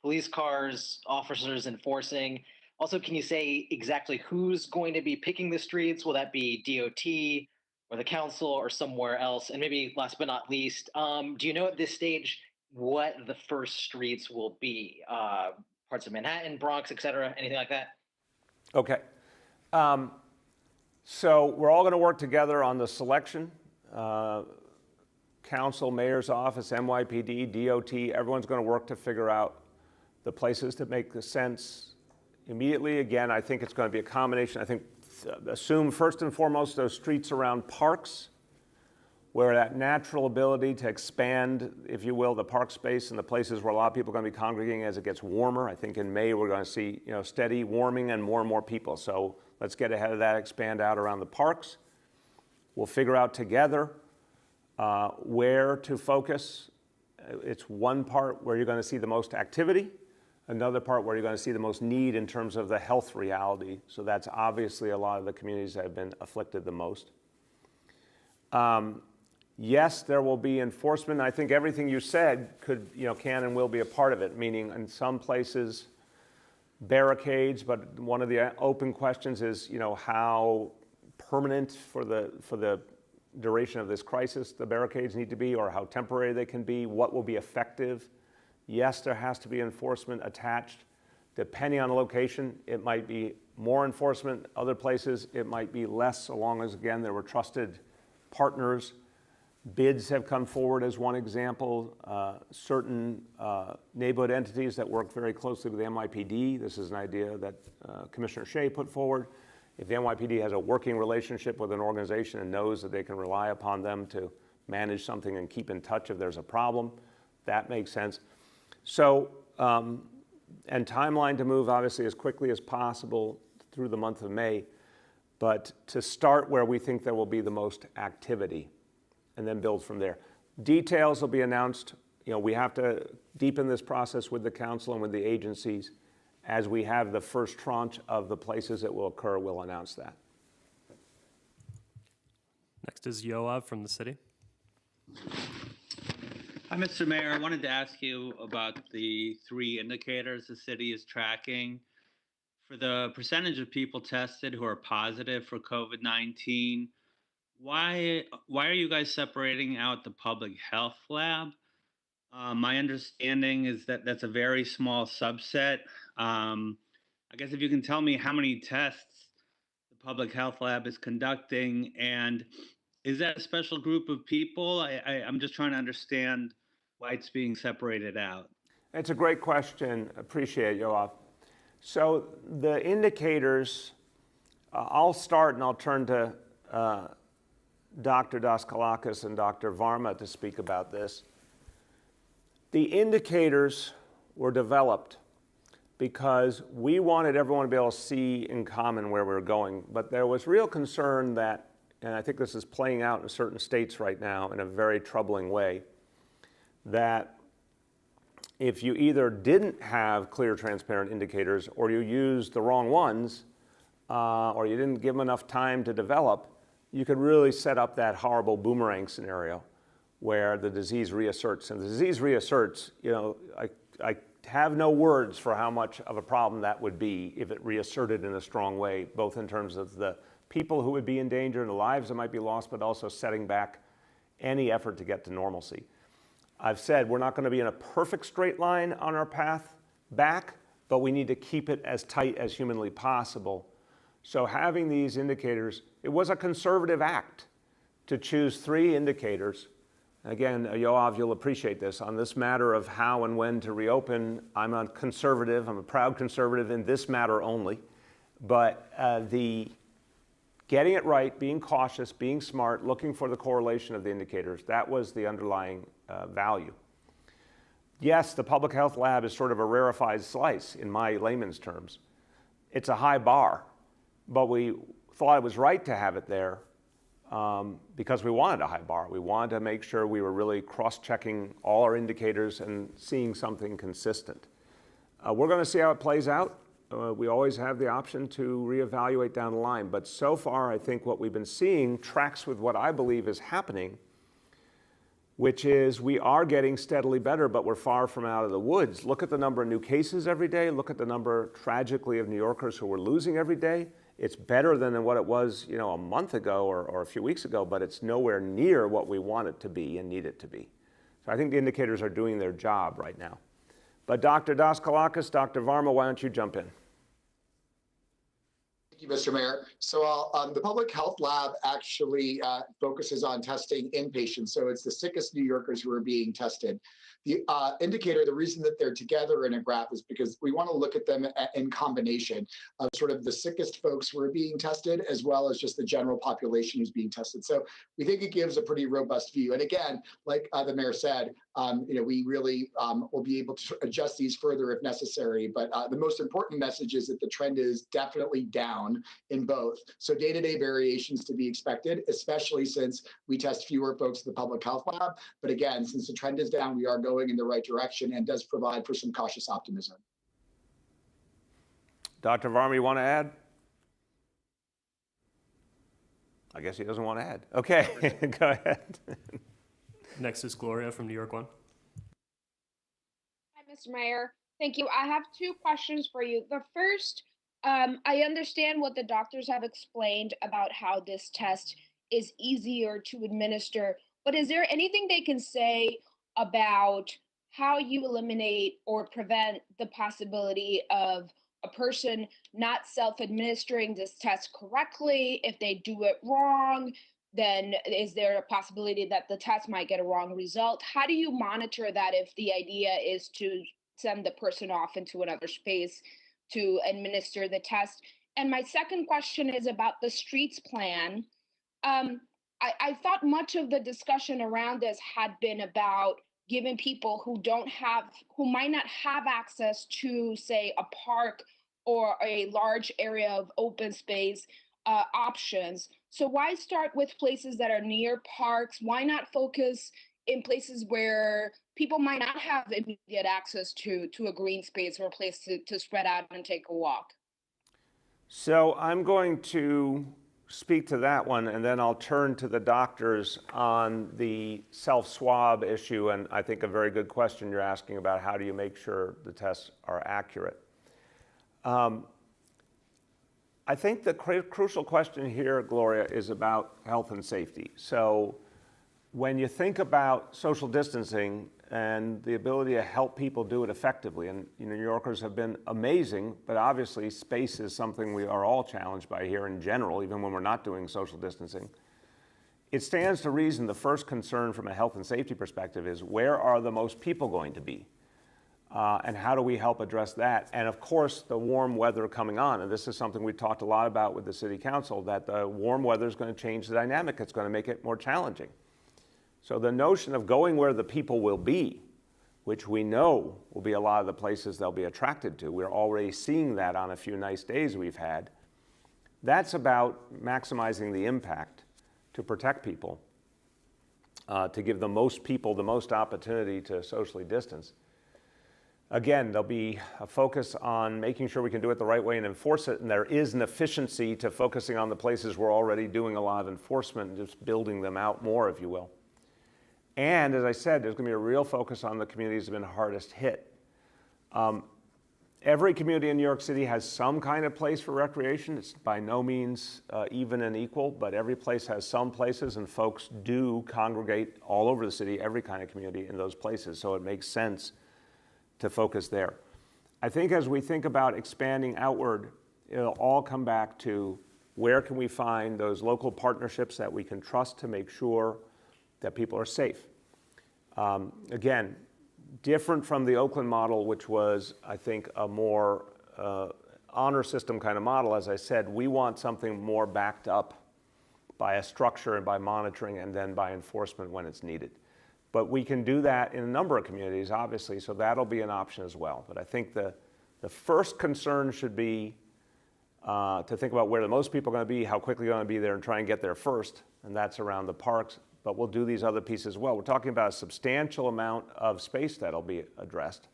police cars, officers enforcing? Also, can you say exactly who's going to be picking the streets? Will that be DOT or the council or somewhere else? And maybe last but not least, do you know at this stage what the first streets will be? Parts of Manhattan, Bronx, et cetera, anything like that? Okay. So we're all going to work together on the selection. Council, mayor's office, NYPD, DOT, everyone's going to work to figure out the places that make sense immediately. Again, I think it's going to be a combination. I think assume first and foremost those streets around parks, where that natural ability to expand, if you will, the park space and the places where a lot of people are going to be congregating as it gets warmer. I think in May we're going to see steady warming and more people. So let's get ahead of that, expand out around the parks. We'll figure out together where to focus. It's one part where you're going to see the most activity, another part where you're going to see the most need in terms of the health reality. So that's obviously a lot of the communities that have been afflicted the most. Yes, there will be enforcement. I think everything you said could, can and will be a part of it, meaning in some places barricades, but one of the open questions is, how permanent for the duration of this crisis the barricades need to be, or how temporary they can be, what will be effective. Yes, there has to be enforcement attached. Depending on the location, it might be more enforcement. Other places, it might be less, so long as, again, there were trusted partners. Bids have come forward as one example. Certain neighborhood entities that work very closely with the NYPD. This is an idea that Commissioner Shea put forward. If the NYPD has a working relationship with an organization and knows that they can rely upon them to manage something and keep in touch if there's a problem, that makes sense. So, and timeline to move obviously as quickly as possible through the month of May, but to start where we think there will be the most activity and then build from there. Details will be announced. We have to deepen this process with the council and with the agencies. As we have the first tranche of the places that will occur, we'll announce that. Next is Yoav from the city. Hi, Mr. Mayor. I wanted to ask you about the 3 indicators the city is tracking. For the percentage of people tested who are positive for COVID-19, why are you guys separating out the public health lab? My understanding is that that's a very small subset. I guess if you can tell me how many tests the public health lab is conducting, and is that a special group of people? I'm just trying to understand why it's being separated out. It's a great question. Appreciate it, Yoav. So the indicators, I'll start and I'll turn to Dr. Daskalakis and Dr. Varma to speak about this. The indicators were developed because we wanted everyone to be able to see in common where we're going, but there was real concern that, and I think this is playing out in certain states right now in a very troubling way, that if you either didn't have clear, transparent indicators, or you used the wrong ones, or you didn't give them enough time to develop, you could really set up that horrible boomerang scenario where the disease reasserts. And the disease reasserts, I have no words for how much of a problem that would be if it reasserted in a strong way, both in terms of the people who would be in danger and the lives that might be lost, but also setting back any effort to get to normalcy. I've said we're not going to be in a perfect straight line on our path back, but we need to keep it as tight as humanly possible. So having these indicators, it was a conservative act to choose 3 indicators. Again, Yoav, you'll appreciate this. On this matter of how and when to reopen, I'm a conservative. I'm a proud conservative in this matter only. But the getting it right, being cautious, being smart, looking for the correlation of the indicators, that was the underlying value. yes, the public health lab is sort of a rarefied slice in my layman's terms. It's a high bar, but we thought it was right to have it there because we wanted a high bar. We wanted to make sure we were really cross-checking all our indicators and seeing something consistent. We're going to see how it plays out. We always have the option to reevaluate down the line, but so far I think what we've been seeing tracks with what I believe is happening, which is we are getting steadily better, but we're far from out of the woods. Look at the number of new cases every day. Look at the number, tragically, of New Yorkers who we're losing every day. It's better than what it was, a month ago or a few weeks ago, but it's nowhere near what we want it to be and need it to be. So I think the indicators are doing their job right now. But Dr. Daskalakis, Dr. Varma, why don't you jump in? Thank you, Mr. Mayor. So the public health lab actually focuses on testing inpatients. So it's the sickest New Yorkers who are being tested. The indicator, the reason that they're together in a graph is because we want to look at them in combination of sort of the sickest folks who are being tested, as well as just the general population who's being tested. So we think it gives a pretty robust view. And again, like the mayor said, we really will be able to adjust these further if necessary. But the most important message is that the trend is definitely down in both. So day-to-day variations to be expected, especially since we test fewer folks in the public health lab. But again, since the trend is down, we are going in the right direction and does provide for some cautious optimism. Dr. Varma, you want to add? I guess he doesn't want to add. Okay, go ahead. Next is Gloria from New York One. Hi, Mr. Mayor. Thank you. I have two questions for you. The first, I understand what the doctors have explained about how this test is easier to administer, but is there anything they can say about how you eliminate or prevent the possibility of a person not self-administering this test correctly? If they do it wrong, then is there a possibility that the test might get a wrong result? How do you monitor that if the idea is to send the person off into another space to administer the test? And my second question is about the streets plan. I thought much of the discussion around this had been about giving people who might not have access to, say, a park or a large area of open space options. So why start with places that are near parks? Why not focus in places where people might not have immediate access to a green space or a place to spread out and take a walk? So I'm going to speak to that one, and then I'll turn to the doctors on the self-swab issue, and I think a very good question you're asking about how do you make sure the tests are accurate. I think the crucial question here, Gloria, is about health and safety. So when you think about social distancing and the ability to help people do it effectively, and New Yorkers have been amazing, but obviously space is something we are all challenged by here in general, even when we're not doing social distancing. It stands to reason the first concern from a health and safety perspective is where are the most people going to be? And how do we help address that? And of course, the warm weather coming on, and this is something we talked a lot about with the City Council, that the warm weather is going to change the dynamic. It's going to make it more challenging. So the notion of going where the people will be, which we know will be a lot of the places they'll be attracted to, we're already seeing that on a few nice days we've had, that's about maximizing the impact to protect people, to give the most people the most opportunity to socially distance. Again, there'll be a focus on making sure we can do it the right way and enforce it, and there is an efficiency to focusing on the places we're already doing a lot of enforcement and just building them out more, if you will. And as I said, there's going to be a real focus on the communities that have been hardest hit. Every community in New York City has some kind of place for recreation. It's by no means even and equal, but every place has some places, and folks do congregate all over the city, every kind of community in those places, so it makes sense to focus there. I think as we think about expanding outward, it'll all come back to where can we find those local partnerships that we can trust to make sure that people are safe. Again, different from the Oakland model, which was, I think, a more honor system kind of model. As I said, we want something more backed up by a structure and by monitoring and then by enforcement when it's needed. But we can do that in a number of communities, obviously, so that'll be an option as well. But I think the first concern should be to think about where the most people are going to be, how quickly they're going to be there, and try and get there first, and that's around the parks. But we'll do these other pieces as well. We're talking about a substantial amount of space that'll be addressed,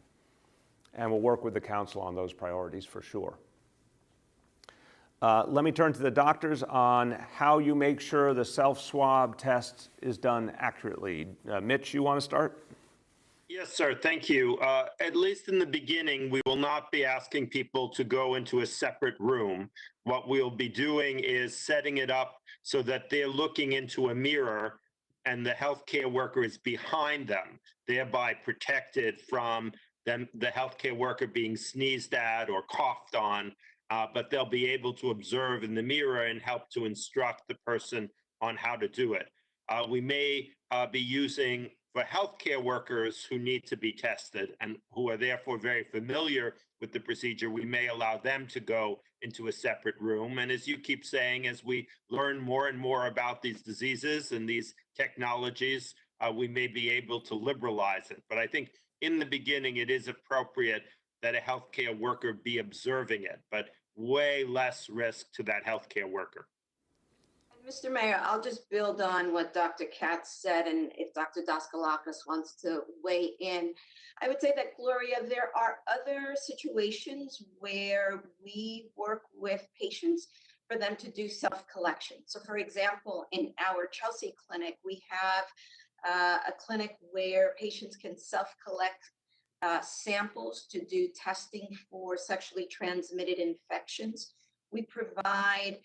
and we'll work with the council on those priorities for sure. Let me turn to the doctors on how you make sure the self-swab test is done accurately. Mitch, you want to start? Yes, sir. Thank you. At least in the beginning, we will not be asking people to go into a separate room. What we'll be doing is setting it up so that they're looking into a mirror and the healthcare worker is behind them, thereby protected from them, the healthcare worker being sneezed at or coughed on. But they'll be able to observe in the mirror and help to instruct the person on how to do it. We may be using, for healthcare workers who need to be tested and who are therefore very familiar with the procedure, we may allow them to go into a separate room. And as you keep saying, as we learn more and more about these diseases and these technologies, we may be able to liberalize it. But I think in the beginning, it is appropriate that a healthcare worker be observing it, but way less risk to that healthcare worker. Mr. Mayor, I'll just build on what Dr. Katz said, and if Dr. Daskalakis wants to weigh in, I would say that, Gloria, there are other situations where we work with patients for them to do self-collection. So, for example, in our Chelsea clinic, we have a clinic where patients can self-collect samples to do testing for sexually transmitted infections. We provide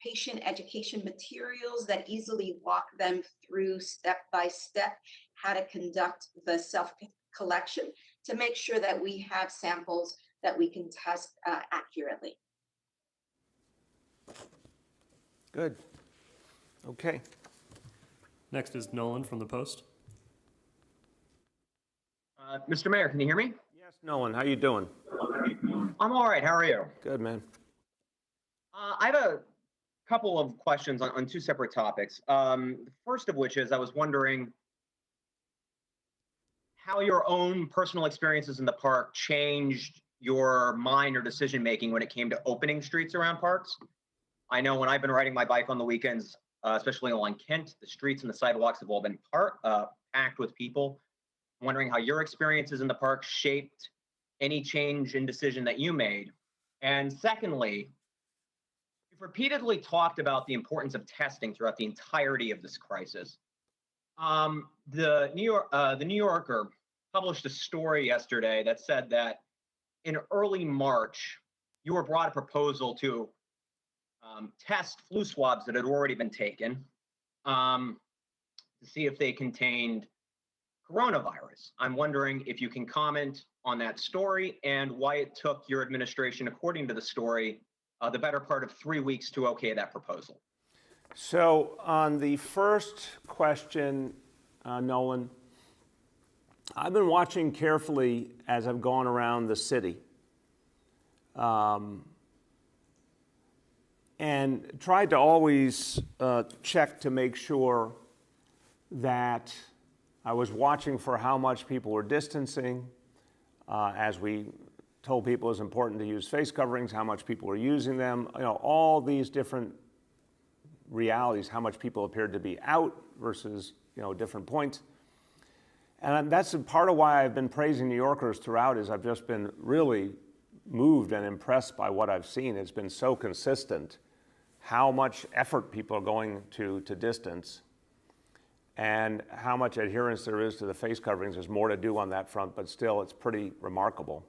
patient education materials that easily walk them through step by step how to conduct the self-collection to make sure that we have samples that we can test accurately. Good. Okay. Next is Nolan from the Post. Mr. Mayor, can you hear me? Yes, Nolan, how you doing? I'm all right. How are you? Good, man. I have a couple of questions on two separate topics. The first of which is I was wondering how your own personal experiences in the park changed your mind or decision making when it came to opening streets around parks. I know when I've been riding my bike on the weekends, especially along Kent, the streets and the sidewalks have all been packed with people. I'm wondering how your experiences in the park shaped any change in decision that you made. And secondly, you've repeatedly talked about the importance of testing throughout the entirety of this crisis. The New Yorker published a story yesterday that said that in early March, you were brought a proposal to test flu swabs that had already been taken to see if they contained coronavirus. I'm wondering if you can comment on that story and why it took your administration, according to the story, the better part of 3 weeks to okay that proposal. So on the first question, Nolan, I've been watching carefully as I've gone around the city and tried to always check to make sure that I was watching for how much people were distancing, as we told people it was important to use face coverings, how much people were using them, all these different realities, how much people appeared to be out versus, different points. And that's part of why I've been praising New Yorkers throughout is I've just been really moved and impressed by what I've seen. It's been so consistent how much effort people are going to distance and how much adherence there is to the face coverings. There's more to do on that front, but still it's pretty remarkable.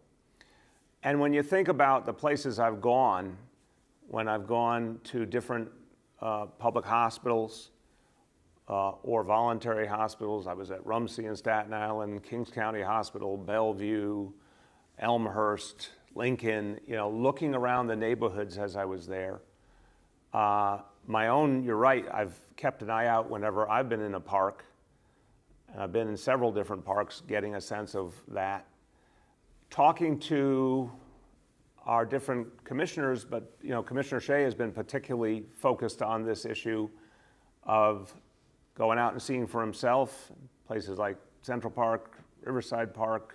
And when you think about the places I've gone, when I've gone to different public hospitals or voluntary hospitals, I was at Rumsey in Staten Island, Kings County Hospital, Bellevue, Elmhurst, Lincoln, looking around the neighborhoods as I was there. My own, you're right, I've kept an eye out whenever I've been in a park, and I've been in several different parks getting a sense of that. Talking to our different commissioners, but Commissioner Shea has been particularly focused on this issue of going out and seeing for himself, places like Central Park, Riverside Park,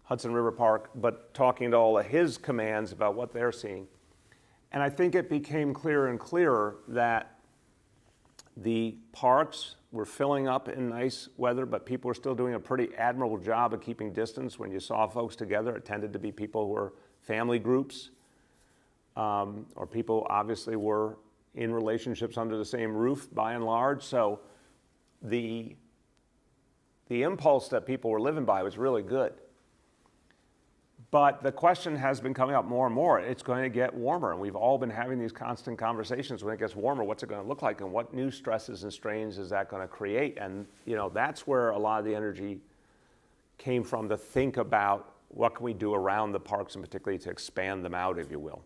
Hudson River Park, but talking to all of his commands about what they're seeing. And I think it became clearer and clearer that the parks were filling up in nice weather, but people were still doing a pretty admirable job of keeping distance. When you saw folks together, it tended to be people who were family groups, or people obviously were in relationships under the same roof by and large. So the impulse that people were living by was really good. But the question has been coming up more and more. It's going to get warmer, and we've all been having these constant conversations. When it gets warmer, what's it going to look like, and what new stresses and strains is that going to create? And that's where a lot of the energy came from, to think about what can we do around the parks, and particularly to expand them out, if you will.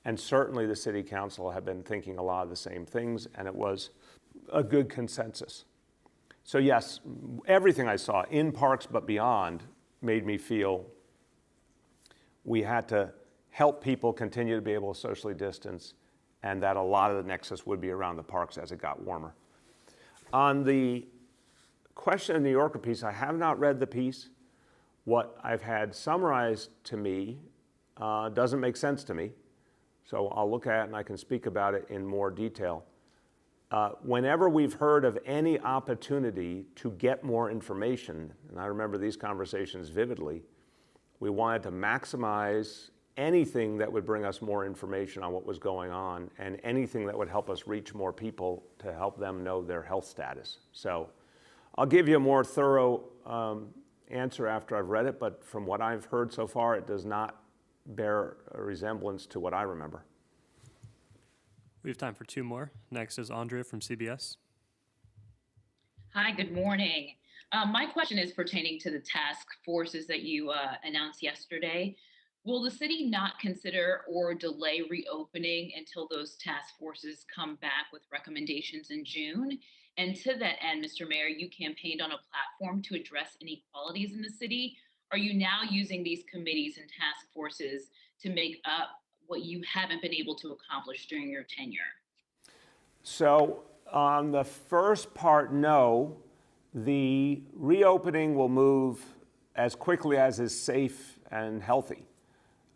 And certainly the city council have been thinking a lot of the same things, and it was a good consensus. So yes, everything I saw in parks but beyond made me feel we had to help people continue to be able to socially distance, and that a lot of the nexus would be around the parks as it got warmer. On the question of the New Yorker piece, I have not read the piece. What I've had summarized to me doesn't make sense to me, so I'll look at it and I can speak about it in more detail. Whenever we've heard of any opportunity to get more information, and I remember these conversations vividly, we wanted to maximize anything that would bring us more information on what was going on, and anything that would help us reach more people to help them know their health status. So I'll give you a more thorough answer after I've read it, but from what I've heard so far, it does not bear a resemblance to what I remember. We have time for two more. Next is Andrea from CBS. Hi, good morning. My question is pertaining to the task forces that you announced yesterday. Will the city not consider or delay reopening until those task forces come back with recommendations in June? And to that end, Mr. Mayor, you campaigned on a platform to address inequalities in the city. Are you now using these committees and task forces to make up what you haven't been able to accomplish during your tenure? So on the first part, no. The reopening will move as quickly as is safe and healthy,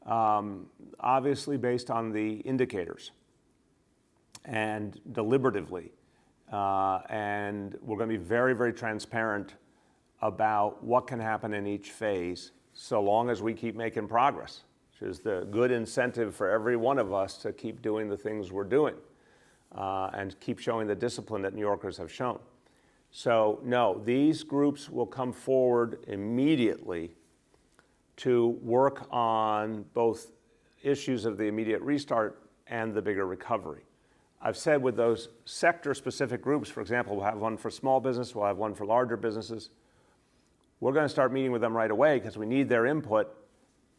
obviously based on the indicators and deliberatively. And we're going to be very, very transparent about what can happen in each phase, so long as we keep making progress, which is the good incentive for every one of us to keep doing the things we're doing and keep showing the discipline that New Yorkers have shown. So no, these groups will come forward immediately to work on both issues of the immediate restart and the bigger recovery. I've said with those sector-specific groups, for example, we'll have one for small business, we'll have one for larger businesses. We're going to start meeting with them right away because we need their input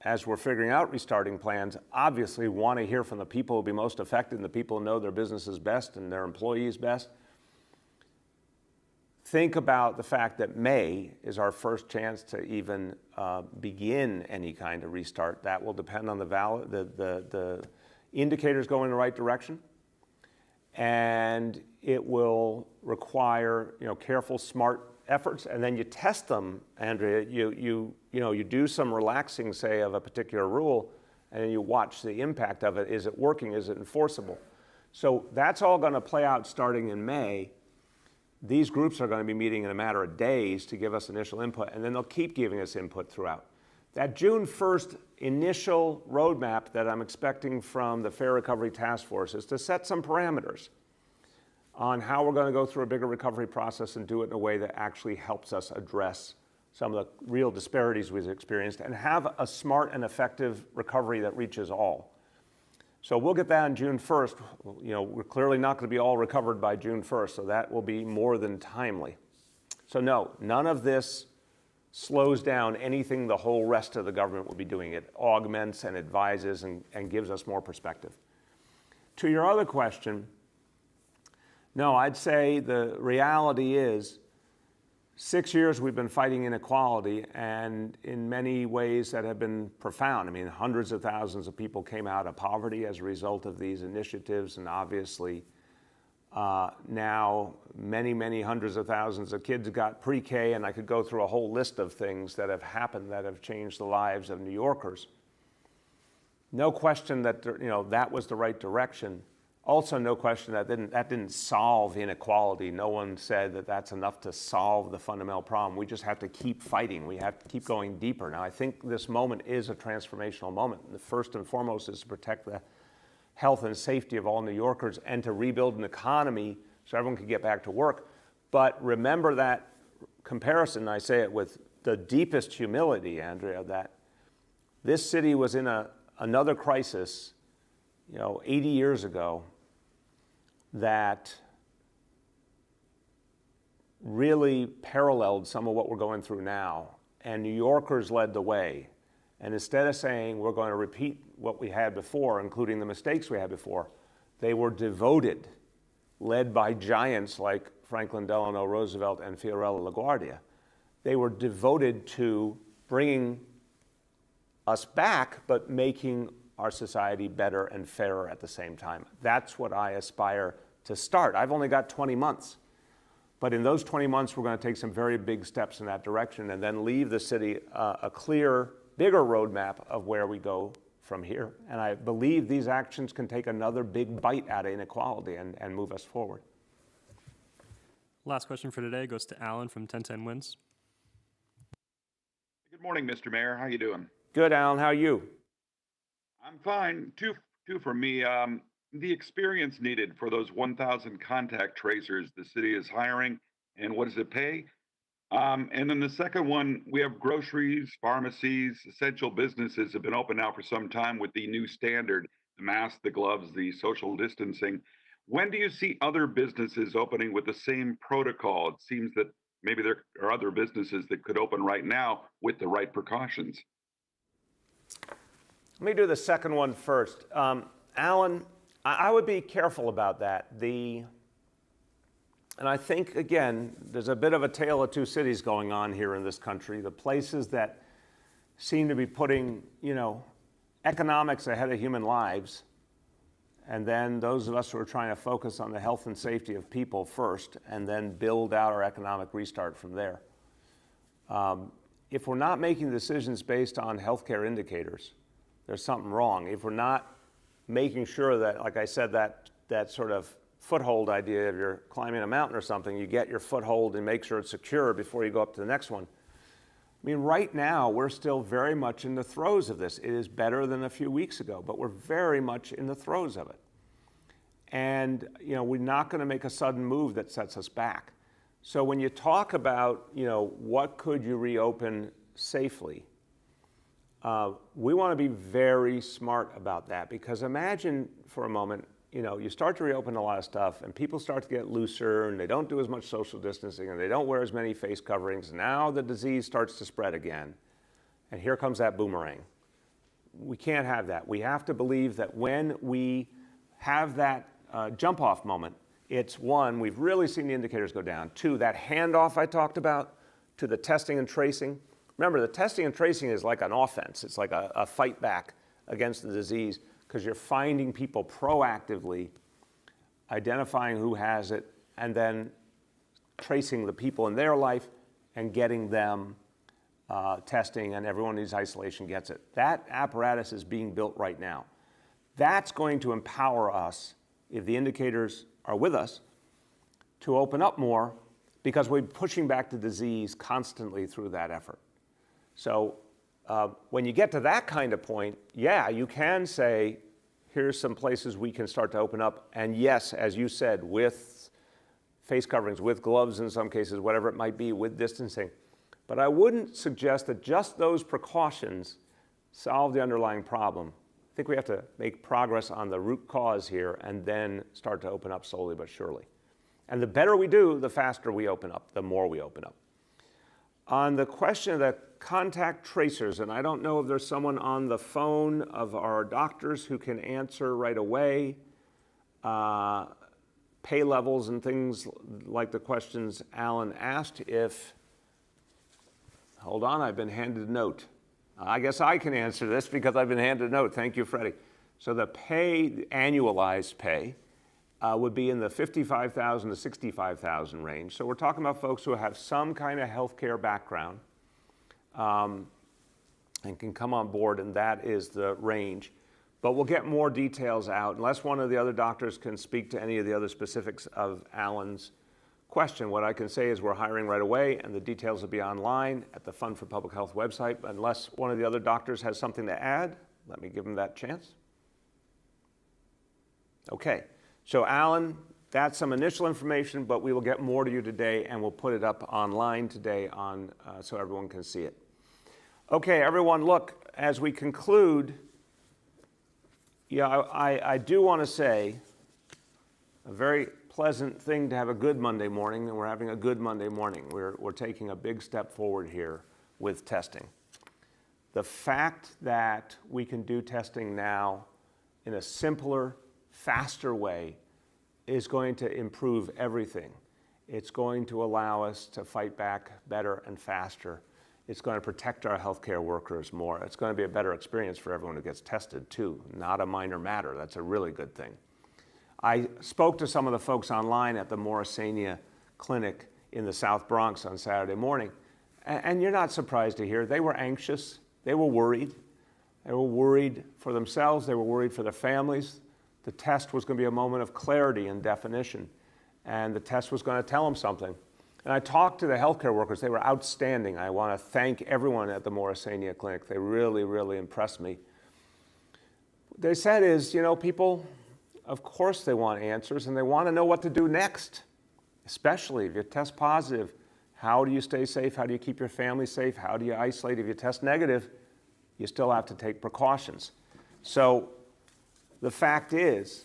as we're figuring out restarting plans. Obviously, we want to hear from the people who will be most affected and the people who know their businesses best and their employees best. Think about the fact that May is our first chance to even begin any kind of restart. That will depend on the indicators going in the right direction, and it will require careful, smart efforts. And then you test them, Andrea. You do some relaxing, say, of a particular rule, and then you watch the impact of it. Is it working? Is it enforceable? So that's all going to play out starting in May. These groups are going to be meeting in a matter of days to give us initial input, and then they'll keep giving us input throughout. That June 1st initial roadmap that I'm expecting from the Fair Recovery Task Force is to set some parameters on how we're going to go through a bigger recovery process and do it in a way that actually helps us address some of the real disparities we've experienced and have a smart and effective recovery that reaches all. So we'll get that on June 1st. We're clearly not going to be all recovered by June 1st, so that will be more than timely. So no, none of this slows down anything the whole rest of the government will be doing. It augments and advises and gives us more perspective. To your other question, no, I'd say the reality is 6 years we've been fighting inequality, and in many ways that have been profound. I mean, hundreds of thousands of people came out of poverty as a result of these initiatives, and obviously Now, many hundreds of thousands of kids got pre-K, and I could go through a whole list of things that have happened that have changed the lives of New Yorkers. No question that that was the right direction. Also, no question that didn't solve inequality. No one said that that's enough to solve the fundamental problem. We just have to keep fighting. We have to keep going deeper. Now, I think this moment is a transformational moment. The first and foremost is to protect the health and safety of all New Yorkers and to rebuild an economy so everyone can get back to work. But remember that comparison, I say it with the deepest humility, Andrea, that this city was in another crisis, 80 years ago, that really paralleled some of what we're going through now. And New Yorkers led the way. And instead of saying we're going to repeat what we had before, including the mistakes we had before, they were devoted, led by giants like Franklin Delano Roosevelt and Fiorello LaGuardia. They were devoted to bringing us back, but making our society better and fairer at the same time. That's what I aspire to start. I've only got 20 months, but in those 20 months, we're going to take some very big steps in that direction and then leave the city a clear, bigger roadmap of where we go from here. And I believe these actions can take another big bite out of inequality and move us forward. Last question for today goes to Alan from 1010 Wins. Good morning, Mr. Mayor. How you doing? Good, Alan. How are you? I'm fine. Two for me. The experience needed for those 1,000 contact tracers the city is hiring, and what does it pay? And then the second one, we have groceries, pharmacies, essential businesses have been open now for some time with the new standard, the masks, the gloves, the social distancing. When do you see other businesses opening with the same protocol? It seems that maybe there are other businesses that could open right now with the right precautions. Let me do the second one first. Alan, I would be careful about that. And I think, again, there's a bit of a tale of two cities going on here in this country. The places that seem to be putting, economics ahead of human lives, and then those of us who are trying to focus on the health and safety of people first, and then build out our economic restart from there. If we're not making decisions based on healthcare indicators, there's something wrong. If we're not making sure that, like I said, that sort of foothold idea of you're climbing a mountain or something, you get your foothold and make sure it's secure before you go up to the next one. I mean, right now, we're still very much in the throes of this. It is better than a few weeks ago, but we're very much in the throes of it. And, we're not going to make a sudden move that sets us back. So when you talk about, what could you reopen safely, we want to be very smart about that, because imagine for a moment, you start to reopen a lot of stuff and people start to get looser and they don't do as much social distancing and they don't wear as many face coverings. Now the disease starts to spread again. And here comes that boomerang. We can't have that. We have to believe that when we have that jump off moment, it's one, we've really seen the indicators go down. Two, that handoff I talked about to the testing and tracing. Remember, the testing and tracing is like an offense. It's like a fight back against the disease, because you're finding people proactively, identifying who has it, and then tracing the people in their life and getting them testing, and everyone who needs isolation gets it. That apparatus is being built right now. That's going to empower us, if the indicators are with us, to open up more, because we're pushing back the disease constantly through that effort. So when you get to that kind of point, yeah, you can say, here's some places we can start to open up. And yes, as you said, with face coverings, with gloves in some cases, whatever it might be, with distancing. But I wouldn't suggest that just those precautions solve the underlying problem. I think we have to make progress on the root cause here and then start to open up slowly but surely. And the better we do, the faster we open up, the more we open up. On the question of the contact tracers, and I don't know if there's someone on the phone of our doctors who can answer right away, pay levels and things like the questions Alan asked. Hold on, I've been handed a note. I guess I can answer this because I've been handed a note. Thank you, Freddie. So the pay, the annualized pay, would be in the 55,000 to 65,000 range. So we're talking about folks who have some kind of healthcare background and can come on board, and that is the range. But we'll get more details out. Unless one of the other doctors can speak to any of the other specifics of Alan's question, what I can say is we're hiring right away, and the details will be online at the Fund for Public Health website. Unless one of the other doctors has something to add, let me give them that chance. Okay, so Alan, that's some initial information, but we will get more to you today, and we'll put it up online today on so everyone can see it. Okay, everyone, look, as we conclude, I do want to say a very pleasant thing to have a good Monday morning, and we're having a good Monday morning. We're taking a big step forward here with testing. The fact that we can do testing now in a simpler, faster way is going to improve everything. It's going to allow us to fight back better and faster. It's going to protect our healthcare workers more. It's going to be a better experience for everyone who gets tested too. Not a minor matter. That's a really good thing. I spoke to some of the folks online at the Morrisania Clinic in the South Bronx on Saturday morning, and you're not surprised to hear they were anxious. They were worried. They were worried for themselves. They were worried for their families. The test was going to be a moment of clarity and definition, and the test was going to tell them something. And I talked to the healthcare workers. They were outstanding. I want to thank everyone at the Morrisania Clinic. They really, really impressed me. What they said is, people, of course they want answers, and they want to know what to do next, especially if you test positive. How do you stay safe? How do you keep your family safe? How do you isolate? If you test negative, you still have to take precautions. So the fact is,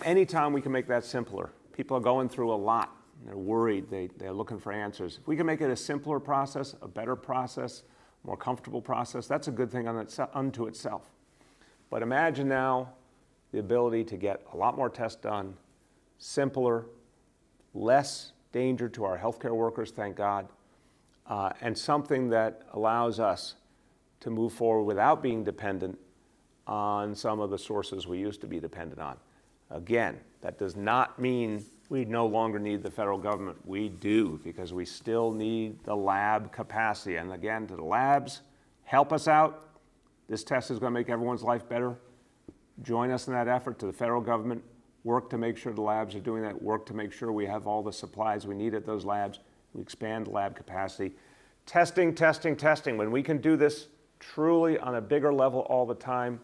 anytime we can make that simpler, people are going through a lot. They're worried. They're looking for answers. If we can make it a simpler process, a better process, more comfortable process, that's a good thing unto itself. But imagine now the ability to get a lot more tests done, simpler, less danger to our healthcare workers, thank God, and something that allows us to move forward without being dependent on some of the sources we used to be dependent on. Again, that does not mean we no longer need the federal government. We do, because we still need the lab capacity. And again, to the labs, help us out. This test is going to make everyone's life better. Join us in that effort. To the federal government, work to make sure the labs are doing that. Work to make sure we have all the supplies we need at those labs. We expand lab capacity. Testing, testing, testing. When we can do this truly on a bigger level all the time,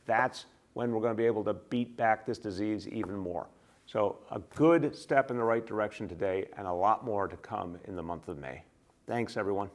that's when we're going to be able to beat back this disease even more. So a good step in the right direction today, and a lot more to come in the month of May. Thanks, everyone.